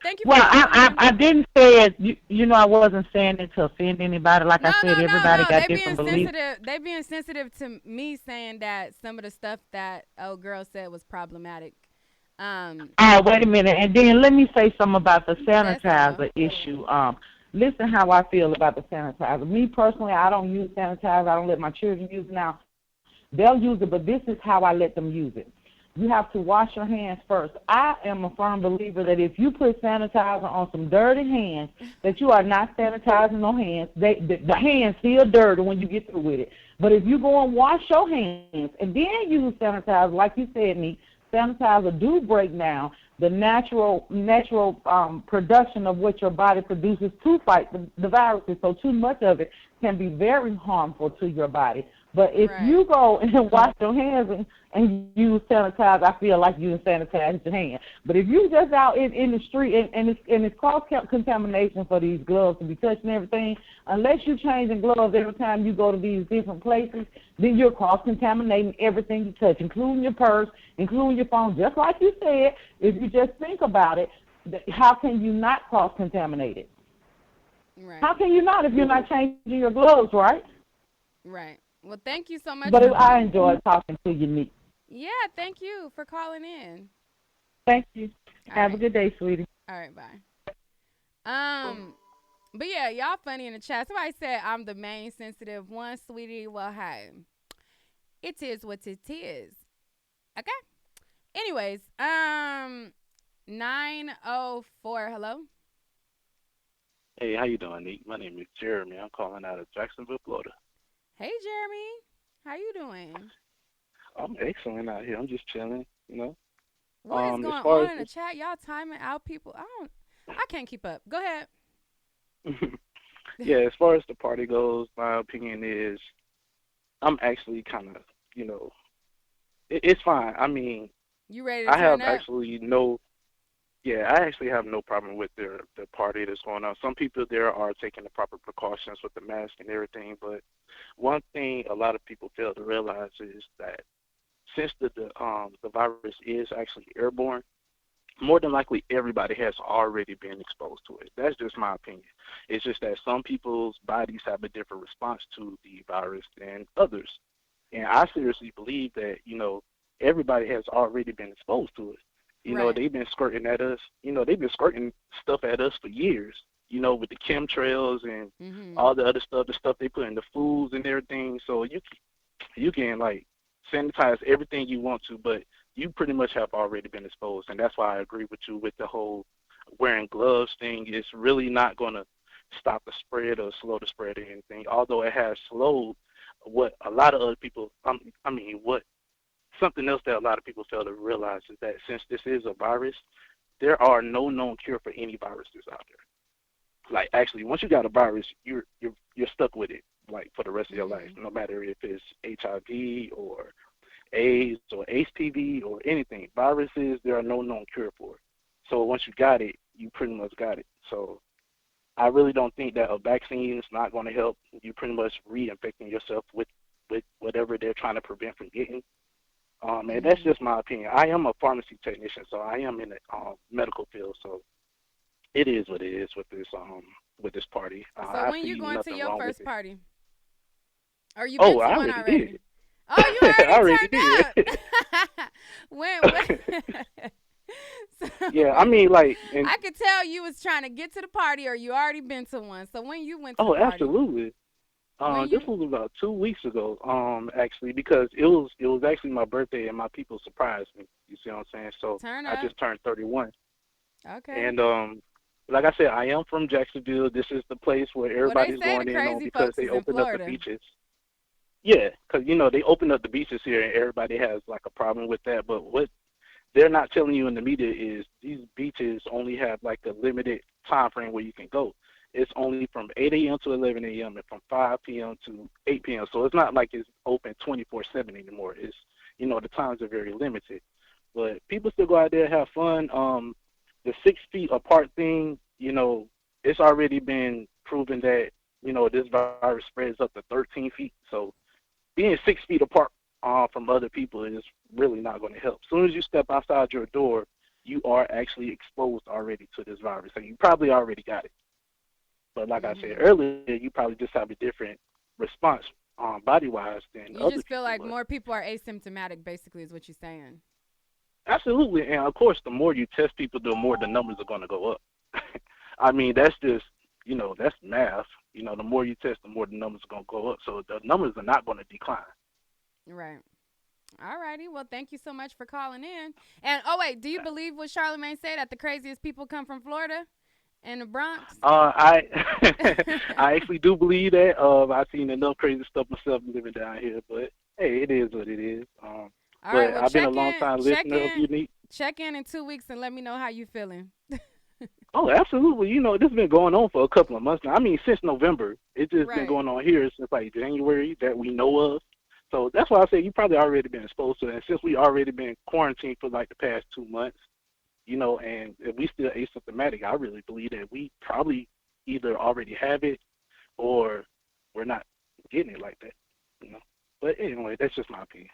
thank you for
Well,
calling in.
I didn't say it. You know, I wasn't saying it to offend anybody. Like
No,
I said,
no, no,
everybody
no.
got
They
different
being
beliefs.
sensitive. They being sensitive to me saying that some of the stuff that old girl said was problematic.
Wait a minute, and then let me say something about the
That's all.
sanitizer issue. Listen how I feel about the sanitizer. Me personally, I don't use sanitizer. I don't let my children use it now. They'll use it, but this is how I let them use it. You have to wash your hands first. I am a firm believer that if you put sanitizer on some dirty hands, that you are not sanitizing no hands. The hands still dirty when you get through with it. But if you go and wash your hands and then use sanitizer, like you said, Nick, sanitizer do break down the natural production of what your body produces to fight the viruses. So too much of it can be very harmful to your body. But if
Right.
you go and wash your hands and use sanitizer, I feel like you sanitize your hands. But if you just out in the street and it's cross contamination for these gloves to be touching everything, unless you're changing gloves every time you go to these different places, then you're cross contaminating everything you touch, including your purse, including your phone. Just like you said, if you just think about it, how can you not cross contaminate it?
Right.
How can you not if you're not changing your gloves, right?
Right. Well, thank you so much
But
for
I
calling.
enjoy talking to you, Nick.
Yeah, thank you for calling in.
Thank you.
All
Have a
right.
good day, sweetie.
All right, bye. But yeah, y'all funny in the chat. Somebody said I'm the main sensitive one, sweetie. Well, hey, it is what it is. Okay. Anyways, 904. Hello.
Hey, how you doing, Nick? My name is Jeremy. I'm calling out of Jacksonville, Florida.
Hey, Jeremy. How you doing?
I'm excellent out here. I'm just chilling, you know.
What is
As
going
far
on
as
in the
this,
chat? Y'all timing out people. I can't keep up. Go ahead.
yeah, as far as the party goes, my opinion is I'm actually kind of, you know, it's fine. I mean,
You ready to
I
turn
have
up?
actually no, yeah, I actually have no problem with the party that's going on. Some people there are taking the proper precautions with the mask and everything, but one thing a lot of people fail to realize is that since the virus is actually airborne, more than likely everybody has already been exposed to it. That's just my opinion. It's just that some people's bodies have a different response to the virus than others. And I seriously believe that, everybody has already been exposed to it.
Right.
They've been skirting at us. They've been skirting stuff at us for years, with the chemtrails and
Mhm.
all the other stuff, the stuff they put in the foods and everything. So you can like sanitize everything you want to, but you pretty much have already been exposed, and that's why I agree with you with the whole wearing gloves thing. It's really not going to stop the spread or slow the spread or anything. Although it has slowed what a lot of other people. What something else that a lot of people fail to realize is that since this is a virus, there are no known cure for any viruses out there. Like actually, once you got a virus, you're stuck with it like for the rest of your life,
Mhm.
no matter if it's HIV or AIDS or HPV or anything. Viruses, there are no known cure for it. So once you got it, you pretty much got it. So I really don't think that a vaccine is not going to help. You pretty much reinfecting yourself with whatever they're trying to prevent from getting. And that's
Mhm.
just my opinion. I am a pharmacy technician, so I am in the medical field. So it is what it is with this party.
So
I
when you
see
going to
nothing
your
wrong with
first
it.
party? Or you been
Oh,
to
I
one
already did.
already? Oh, you
I
already
already
turned
did.
up. when so
Yeah, I
when
mean, like, and
I could tell you was trying to get to the party or you already been to one. So when you went to the
oh,
party?
absolutely.
When
This
you
was about 2 weeks ago. Actually, because it was actually my birthday and my people surprised me. You see what I'm saying? So
turn
I
up.
just turned 31,
Okay.
and like I said, I am from Jacksonville. This is the place where
Well, they
everybody's
say the
going in on
crazy
because
folks
they
is in
opened up the
Florida.
beaches. Yeah, because they opened up the beaches here, and everybody has like a problem with that. But what they're not telling you in the media is these beaches only have like a limited time frame where you can go. It's only from 8 a.m. to 11 a.m. and from 5 p.m. to 8 p.m. So it's not like it's open 24/7 anymore. The times are very limited. But people still go out there and have fun. The 6 feet apart thing, you know, it's already been proven that, you know, this virus spreads up to 13 feet. So being 6 feet apart from other people is really not going to help. As soon as you step outside your door, you are actually exposed already to this virus. So you probably already got it. But like I said earlier, you probably just have a different response body-wise than other people.
You just feel like more people are asymptomatic, basically, is what you're saying.
Absolutely. And, of course, the more you test people, the more the numbers are going to go up. I mean, that's just, you know, that's math. You know, the more you test, the more the numbers are going to go up. So the numbers are not going to decline.
Right. All righty. Well, thank you so much for calling in. And, oh, wait, do you believe what Charlamagne said, that the craziest people come from Florida and the Bronx?
I I actually do believe that. I've seen enough crazy stuff myself living down here, but hey, it is what it is.
All
but
right, well,
I've been a long time listener of Unique.
Check in 2 weeks and let me know how you feeling.
Oh, absolutely. You know, this has been going on for a couple of months now. I mean, since November. It's just been going on here since like January that we know of. So that's why I say you probably already been exposed to it. And since we already been quarantined for like the past 2 months, you know, and if we still asymptomatic, I really believe that we probably either already have it or we're not getting it like that, you know. But anyway, that's just my opinion.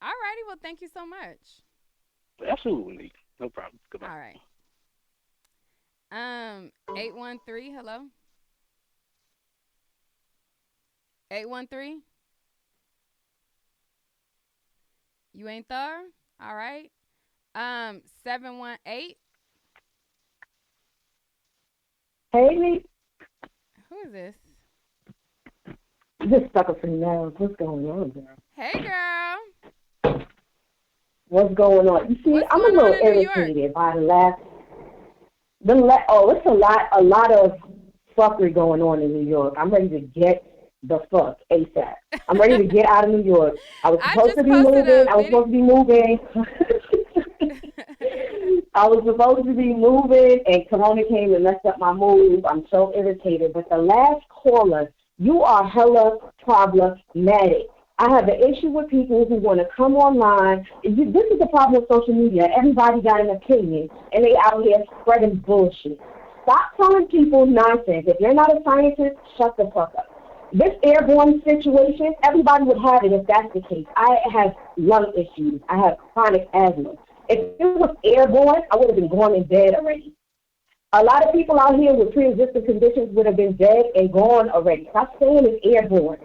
All righty. Well, thank you so much.
Absolutely. No problem. Goodbye.
All right. 813, hello? 813? You ain't there? All right. 718.
Hey,
Who is this?
just stuck up for now. What's going on, girl?
Hey, girl.
What's going on? You see, I'm a little irritated by it's a lot of fuckery going on in New York. I'm ready to get the fuck ASAP. I'm ready to get out of New York. I was supposed to be moving. I was supposed to be moving, and Corona came and messed up my move. I'm so irritated. But the last caller, you are hella problematic. I have an issue with people who want to come online. This is the problem with social media. Everybody got an opinion, and they out here spreading bullshit. Stop telling people nonsense. If you're not a scientist, shut the fuck up. This airborne situation, everybody would have it if that's the case. I have lung issues. I have chronic asthma. If it was airborne, I would have been gone in bed already. A lot of people out here with pre-existing conditions would have been dead and gone already. Stop saying it's airborne.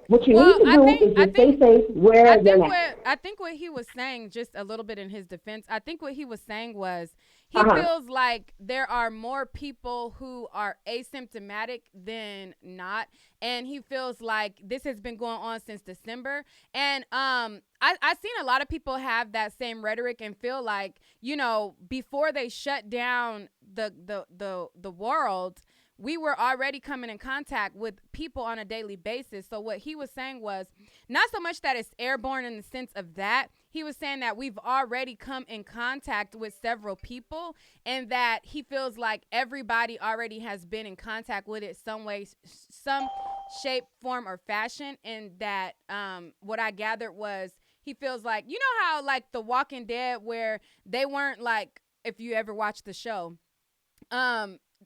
What you need to do is just stay safe where you're at.
I think what he was saying, just a little bit in his defense, I think what he was saying was he feels like there are more people who are asymptomatic than not. And he feels like this has been going on since December. And I've seen a lot of people have that same rhetoric and feel like, you know, before they shut down the world, we were already coming in contact with people on a daily basis. So what he was saying was not so much that it's airborne in the sense of that. He was saying that we've already come in contact with several people and that he feels like everybody already has been in contact with it some way, some shape, form, or fashion. And that what I gathered was he feels like, you know how like The Walking Dead, where they weren't like, if you ever watched the show,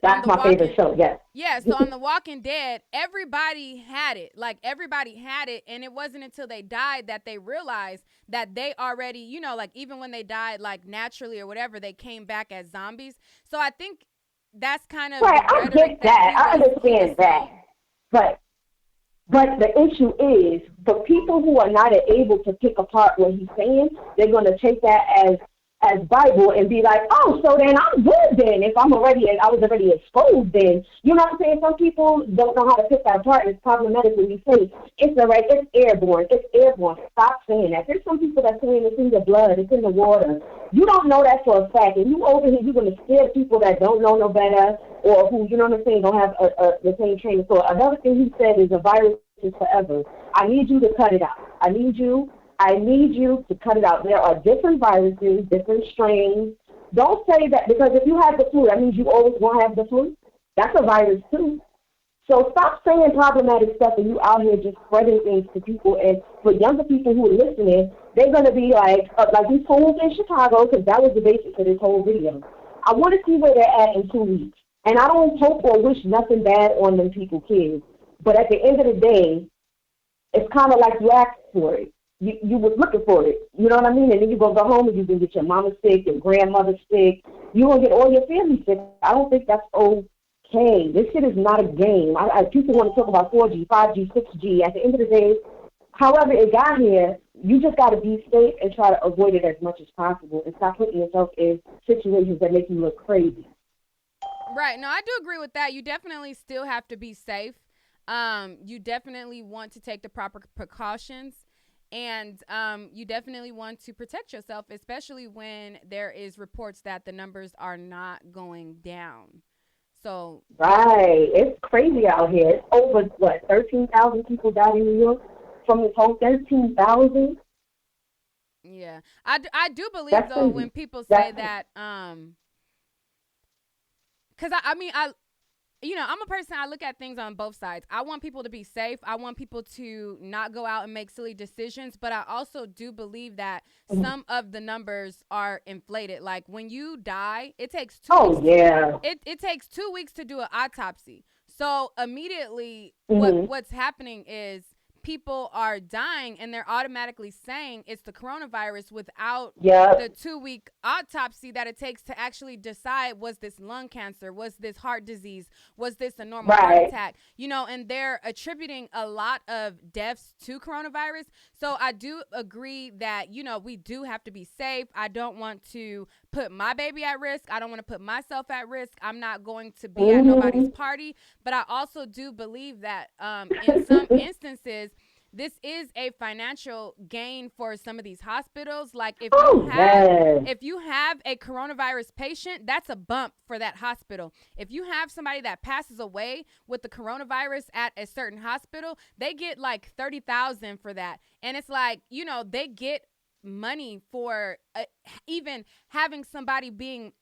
that's my favorite show, yes.
Yeah, so on The Walking Dead, everybody had it. Like, everybody had it, and it wasn't until they died that they realized that they already, you know, like, even when they died, like, naturally or whatever, they came back as zombies. So I think that's kind of
right, I get that. I understand that. But the issue is, for people who are not able to pick apart what he's saying, they're going to take that as Bible and be like, oh, so then I'm good then if I was already exposed then. You know what I'm saying? Some people don't know how to pick that apart. It's problematic when you say it's airborne. It's airborne. Stop saying that. There's some people that saying it's in the blood, it's in the water. You don't know that for a fact. And you over here, you're going to scare people that don't know no better or who, you know what I'm saying, don't have the same training. So another thing he said is a virus is forever. I need you to cut it out. I need you to cut it out. There are different viruses, different strains. Don't say that because if you have the flu, that means you always won't have the flu. That's a virus too. So stop saying problematic stuff and you out here just spreading things to people. And for younger people who are listening, they're going to be like these homes in Chicago, because that was the basis of this whole video. I want to see where they're at in 2 weeks. And I don't hope or wish nothing bad on them people, kids. But at the end of the day, it's kind of like you asked for it. You was looking for it. You know what I mean? And then you go home and you can get your mama sick, your grandmother sick. You're going to get all your family sick. I don't think that's okay. This shit is not a game. People want to talk about 4G, 5G, 6G. At the end of the day, however it got here, you just got to be safe and try to avoid it as much as possible and stop putting yourself in situations that make you look crazy.
Right. No, I do agree with that. You definitely still have to be safe. You definitely want to take the proper precautions. And you definitely want to protect yourself, especially when there is reports that the numbers are not going down. So
right, it's crazy out here. It's over 13,000 people died in New York from this whole 13,000.
Yeah, I do believe
That's
though
crazy.
when people say that, because I'm a person, I look at things on both sides. I want people to be safe. I want people to not go out and make silly decisions. But I also do believe that some of the numbers are inflated. Like when you die, it takes 2 weeks.
Yeah.
It takes 2 weeks to do an autopsy. So immediately what's happening is people are dying and they're automatically saying it's the coronavirus without the 2-week autopsy that it takes to actually decide, was this lung cancer, was this heart disease, was this a normal heart attack, and they're attributing a lot of deaths to coronavirus. So I do agree that, we do have to be safe. I don't want to put my baby at risk. I don't want to put myself at risk. I'm not going to be at nobody's party. But I also do believe that in some instances, this is a financial gain for some of these hospitals. Like if you have a coronavirus patient, that's a bump for that hospital. If you have somebody that passes away with the coronavirus at a certain hospital, they get like $30,000 for that. And it's like, they get money for even having somebody being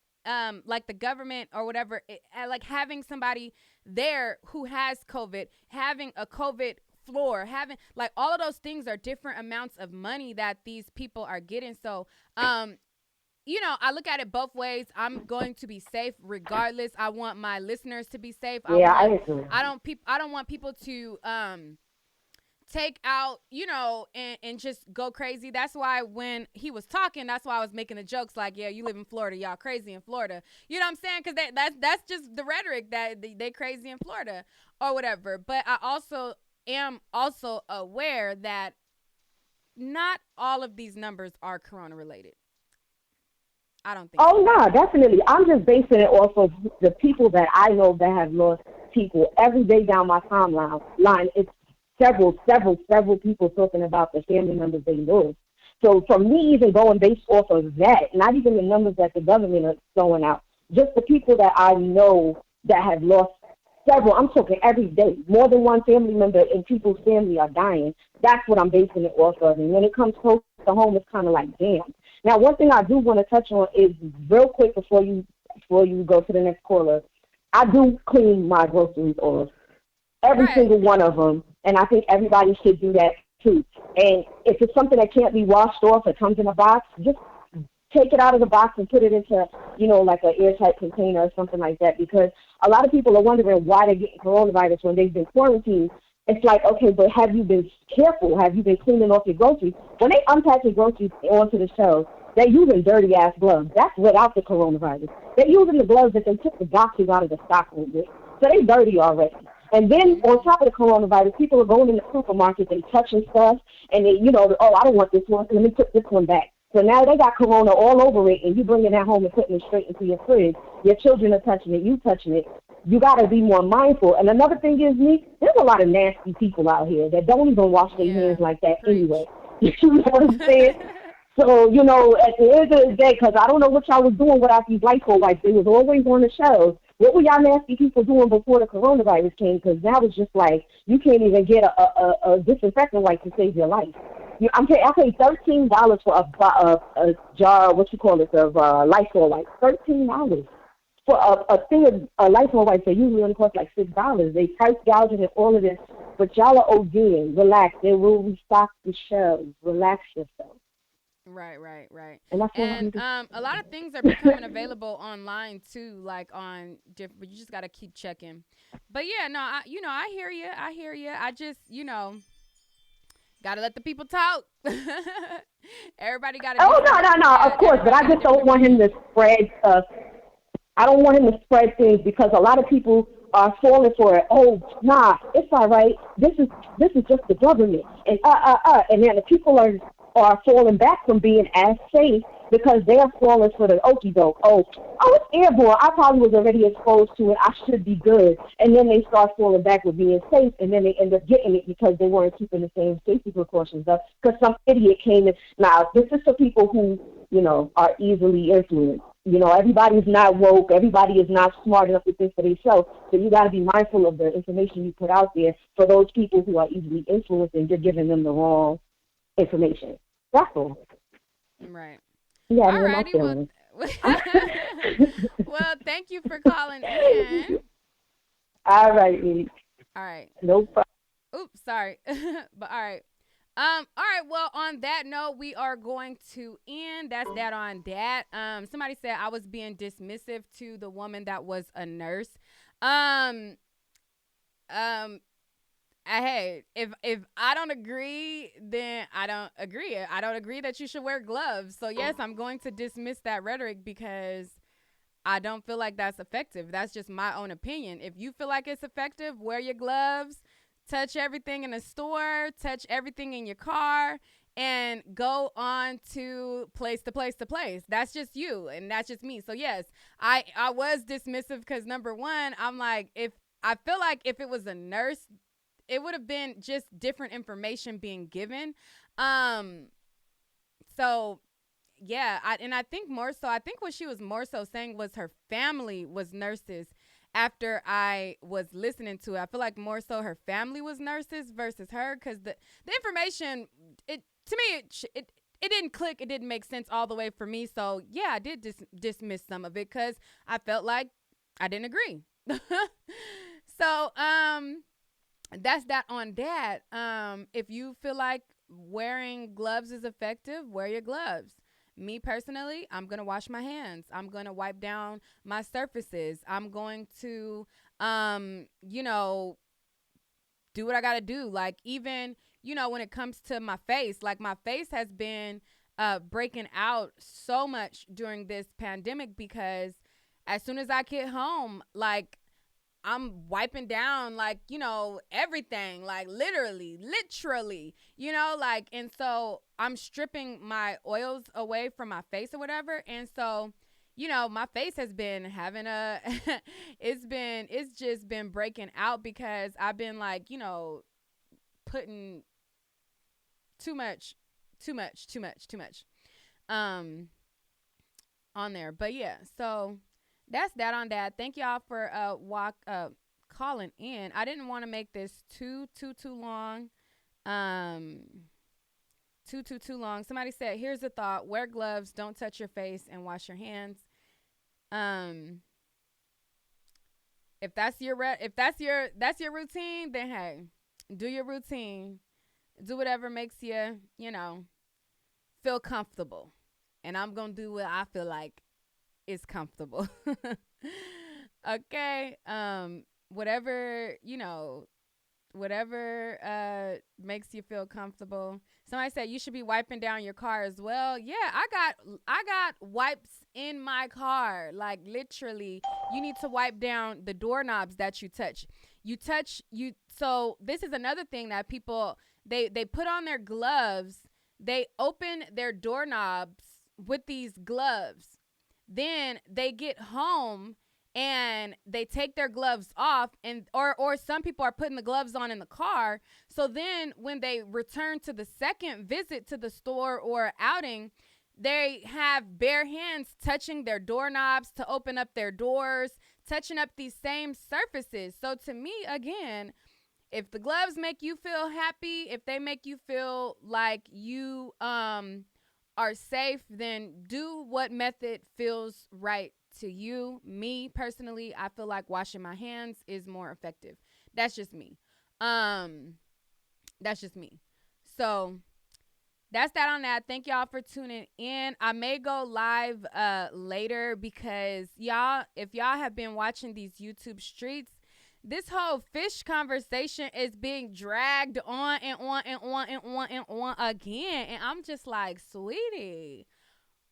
like the government or whatever, like having somebody there who has COVID, having a COVID floor, having like all of those things are different amounts of money that these people are getting. So I look at it both ways. I'm going to be safe regardless. I want my listeners to be safe. I don't want people to take out, and just go crazy. That's why when he was talking, that's why I was making the jokes like, yeah, you live in Florida, y'all crazy in Florida. You know what I'm saying? Because that's just the rhetoric that they crazy in Florida or whatever. But I am also aware that not all of these numbers are corona related. I don't think so.
No, definitely. I'm just basing it off of the people that I know that have lost people every day down my timeline. It's several people talking about the family members they lost. So for me, even going based off of that, not even the numbers that the government are throwing out, just the people that I know that have lost several, I'm talking every day, more than one family member in people's family are dying. That's what I'm basing it off of. And when it comes close to home, it's kind of like, damn. Now, one thing I do want to touch on is real quick before you go to the next caller, I do clean my groceries off, every single one of them, and I think everybody should do that too. And if it's something that can't be washed off, it comes in a box, just take it out of the box and put it into, like an airtight container or something like that, because a lot of people are wondering why they're getting coronavirus when they've been quarantined. It's like, okay, but have you been careful? Have you been cleaning off your groceries? When they unpack your groceries onto the shelves, they're using dirty-ass gloves. That's without the coronavirus. They're using the gloves that they took the boxes out of the stock with. So they're dirty already. And then on top of the coronavirus, people are going in the supermarket and touching stuff, and they, I don't want this one, so let me put this one back. So now they got corona all over it, and you bringing that home and putting it straight into your fridge. Your children are touching it, you touching it. You got to be more mindful. And another thing is, there's a lot of nasty people out here that don't even wash their hands like that anyway. You know what I'm saying? So, at the end of the day, because I don't know what y'all was doing without these Lysol wipes. They was always on the shelves. What were y'all nasty people doing before the coronavirus came? Because now it's just like you can't even get a disinfectant wipe to save your life. I paid $13 for a jar, of Lysol wipes. $13 for a thing of Lysol wipes that usually only cost like $6. They price gouging and all of this, but y'all are ODing. Relax. They will restock the shelves. Relax yourself.
Right.
And that's what
And
I'm just.
a lot of things are becoming available online too, like on different. But you just gotta keep checking. But yeah, no, I hear you. I hear you. I just, gotta let the people talk. Everybody got a
Oh
different.
no,
Yeah,
of course, but
everybody
I
got a
just don't
different
want him
opinion.
to spread. I don't want him to spread things because a lot of people are falling for it. Oh, nah, it's all right. This is just the government, and then the people are falling back from being as safe because they're falling for the okie doke. Oh, it's airborne. I probably was already exposed to it. I should be good, and then they start falling back with being safe, and then they end up getting it because they weren't keeping the same safety precautions up. Because some idiot came in. Now, this is for people who are easily influenced. Everybody's not woke. Everybody is not smart enough to think for themselves. So you got to be mindful of the information you put out there for those people who are easily influenced, and you're giving them the wrong information. That's all.
Right.
You had
All
me in my
righty. Well,
feelings.
well, thank you for calling in.
All right, Edie.
All right.
No problem.
Oops, sorry. But all right. All right, well, on that note, we are going to end. That's that on that. Somebody said I was being dismissive to the woman that was a nurse. Um, hey, if I don't agree, then I don't agree. I don't agree that you should wear gloves. So yes, I'm going to dismiss that rhetoric because I don't feel like that's effective. That's just my own opinion. If you feel like it's effective, wear your gloves, touch everything in the store, touch everything in your car, and go on to place to place to place. That's just you, and that's just me. So yes, I was dismissive because number one, I'm like, if I feel like if it was a nurse, it would have been just different information being given. Um, so yeah, I think more so, I think what she was more so saying was her family was nurses. After I was listening to it, I feel like more so her family was nurses versus her, because the information, it to me it didn't click, it didn't make sense all the way for me. So yeah, I did dismiss some of it because I felt like I didn't agree. So that's that on that. If you feel like wearing gloves is effective, wear your gloves. Me personally, I'm going to wash my hands. I'm going to wipe down my surfaces. I'm going to, you know, do what I got to do. Like, even, when it comes to my face, like, my face has been breaking out so much during this pandemic because as soon as I get home, like, I'm wiping down, like, everything, like, literally, like, and so I'm stripping my oils away from my face or whatever. And so, my face has been having it's just been breaking out because I've been, like, putting too much, um, on there. But yeah, so that's that on that. Thank y'all for calling in. I didn't want to make this too long. Um too long. Somebody said, here's a thought: wear gloves, don't touch your face, and wash your hands. Um if that's your that's your routine, then hey, do your routine. Do whatever makes you, feel comfortable. And I'm going to do what I feel like is comfortable. Okay. Whatever, whatever makes you feel comfortable. Somebody said you should be wiping down your car as well. Yeah, I got wipes in my car. Like, literally, you need to wipe down the doorknobs that you touch. So this is another thing that people, they put on their gloves. They open their doorknobs with these gloves. Then they get home and they take their gloves off, and or some people are putting the gloves on in the car. So then when they return to the second visit to the store or outing, they have bare hands touching their doorknobs to open up their doors, touching up these same surfaces. So to me, again, if the gloves make you feel happy, if they make you feel like you are safe, then do what method feels right to you. Me personally, I feel like washing my hands is more effective. That's just me. That's just me. So that's that on that. Thank y'all for tuning in. I may go live later because y'all, if y'all have been watching these YouTube streets, this whole fish conversation is being dragged on and on and on and on and on again. And I'm just like, sweetie,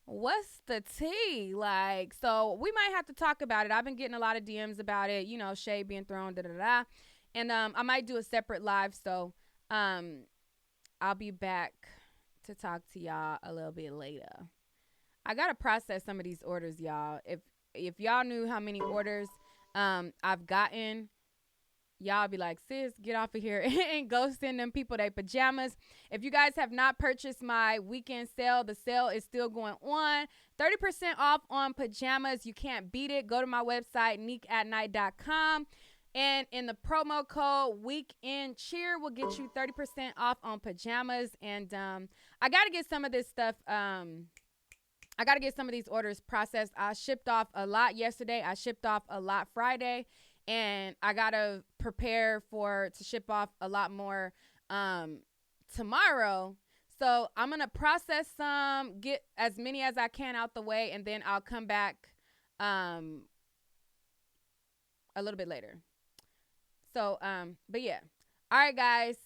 what's the tea? Like, so we might have to talk about it. I've been getting a lot of DMs about it, you know, shade being thrown, da da da. And I might do a separate live. So I'll be back to talk to y'all a little bit later. I gotta process some of these orders, y'all. If y'all knew how many orders I've gotten, y'all be like, sis, get off of here and go send them people their pajamas. If you guys have not purchased my weekend sale, the sale is still going on. 30% off on pajamas. You can't beat it. Go to my website, neekatnight.com. And in the promo code Weekend Cheer will get you 30% off on pajamas. And I got to get some of this stuff. I got to get some of these orders processed. I shipped off a lot yesterday. I shipped off a lot Friday. And I got to prepare to ship off a lot more tomorrow. So I'm going to process some, get as many as I can out the way. And then I'll come back a little bit later. So, but yeah. All right, guys.